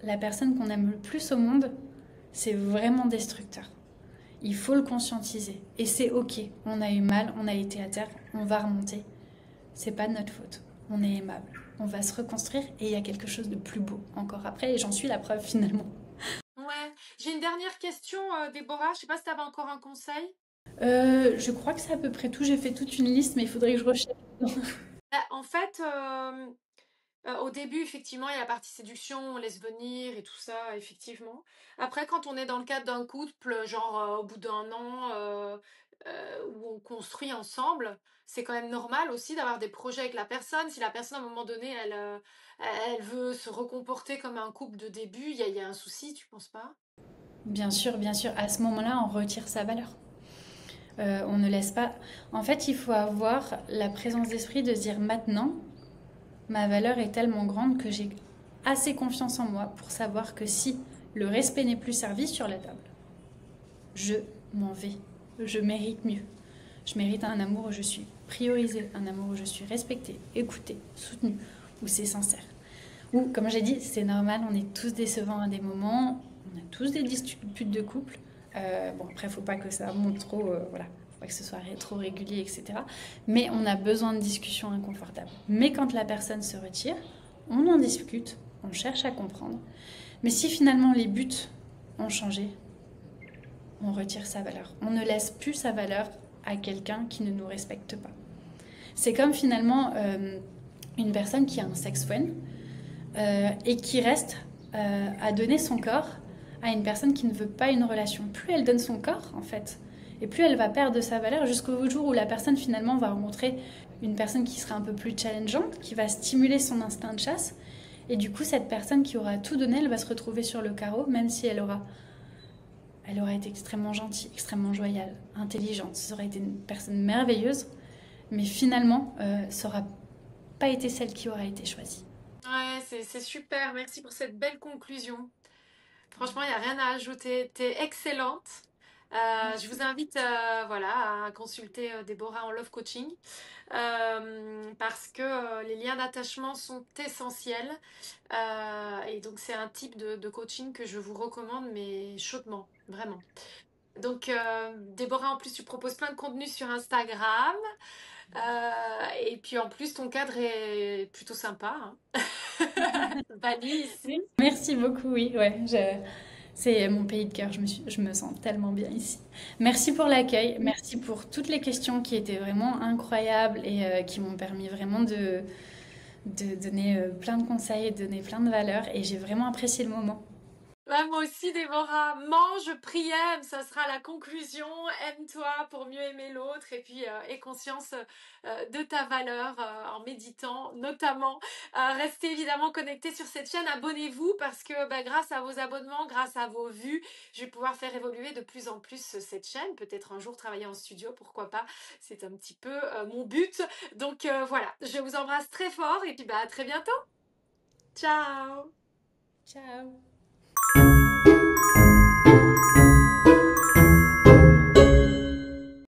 la personne qu'on aime le plus au monde, c'est vraiment destructeur. Il faut le conscientiser. Et c'est ok, on a eu mal, on a été à terre, on va remonter. C'est pas de notre faute, on est aimable. On va se reconstruire et il y a quelque chose de plus beau encore après et j'en suis la preuve finalement. Ouais, j'ai une dernière question, Déborah. Je sais pas si tu avais encore un conseil. Je crois que c'est à peu près tout. J'ai fait toute une liste, mais il faudrait que je recherche. En fait, au début, effectivement, il y a la partie séduction, on laisse venir et tout ça, effectivement. Après, quand on est dans le cadre d'un couple, genre au bout d'un an, où on construit ensemble, c'est quand même normal aussi d'avoir des projets avec la personne. Si la personne, à un moment donné, elle veut se recomporter comme un couple de début, il y a un souci, tu penses pas? Bien sûr, bien sûr. À ce moment-là, on retire sa valeur. On ne laisse pas. En fait, il faut avoir la présence d'esprit de se dire maintenant, ma valeur est tellement grande que j'ai assez confiance en moi pour savoir que si le respect n'est plus servi sur la table, je m'en vais. Je mérite mieux. Je mérite un amour où je suis priorisée, un amour où je suis respectée, écoutée, soutenue, où c'est sincère. Ou, comme j'ai dit, c'est normal, on est tous décevants à des moments, on a tous des disputes de couple. Bon, après, il ne faut pas que ça monte trop, voilà, faut pas que ce soit trop régulier, etc. Mais on a besoin de discussions inconfortables. Mais quand la personne se retire, on en discute, on cherche à comprendre. Mais si finalement les buts ont changé, on retire sa valeur. On ne laisse plus sa valeur à quelqu'un qui ne nous respecte pas. C'est comme finalement une personne qui a un sex friend et qui reste à donner son corps à une personne qui ne veut pas une relation. Plus elle donne son corps, en fait, Et plus elle va perdre de sa valeur jusqu'au jour où la personne finalement va rencontrer une personne qui sera un peu plus challengeante, qui va stimuler son instinct de chasse. Et du coup, cette personne qui aura tout donné, elle va se retrouver sur le carreau, même si elle aura été extrêmement gentille, extrêmement joviale, intelligente. Ça aurait été une personne merveilleuse, mais finalement, ça n'aura pas été celle qui aura été choisie. Ouais, c'est super. Merci pour cette belle conclusion. Franchement, il n'y a rien à ajouter. Tu es excellente. Je vous invite voilà, à consulter Déborah en love coaching parce que les liens d'attachement sont essentiels. Et donc, c'est un type de coaching que je vous recommande, mais chaudement, vraiment. Donc, Déborah, en plus, tu proposes plein de contenus sur Instagram. Et puis, en plus, ton cadre est plutôt sympa. Hein. Bali ici. Merci beaucoup, oui, ouais, c'est mon pays de cœur, je me sens tellement bien ici. Merci pour l'accueil, merci pour toutes les questions qui étaient vraiment incroyables et qui m'ont permis vraiment de donner plein de conseils, de donner plein de valeurs et j'ai vraiment apprécié le moment. Ouais, moi aussi, Déborah. Mange, prie, aime. Ça sera la conclusion. Aime-toi pour mieux aimer l'autre. Et puis, aie conscience de ta valeur en méditant, notamment. Restez évidemment connectés sur cette chaîne. Abonnez-vous parce que bah, grâce à vos abonnements, grâce à vos vues, je vais pouvoir faire évoluer de plus en plus cette chaîne. Peut-être un jour travailler en studio, pourquoi pas. C'est un petit peu mon but. Donc, voilà. Je vous embrasse très fort. Et puis, bah, à très bientôt. Ciao! Ciao!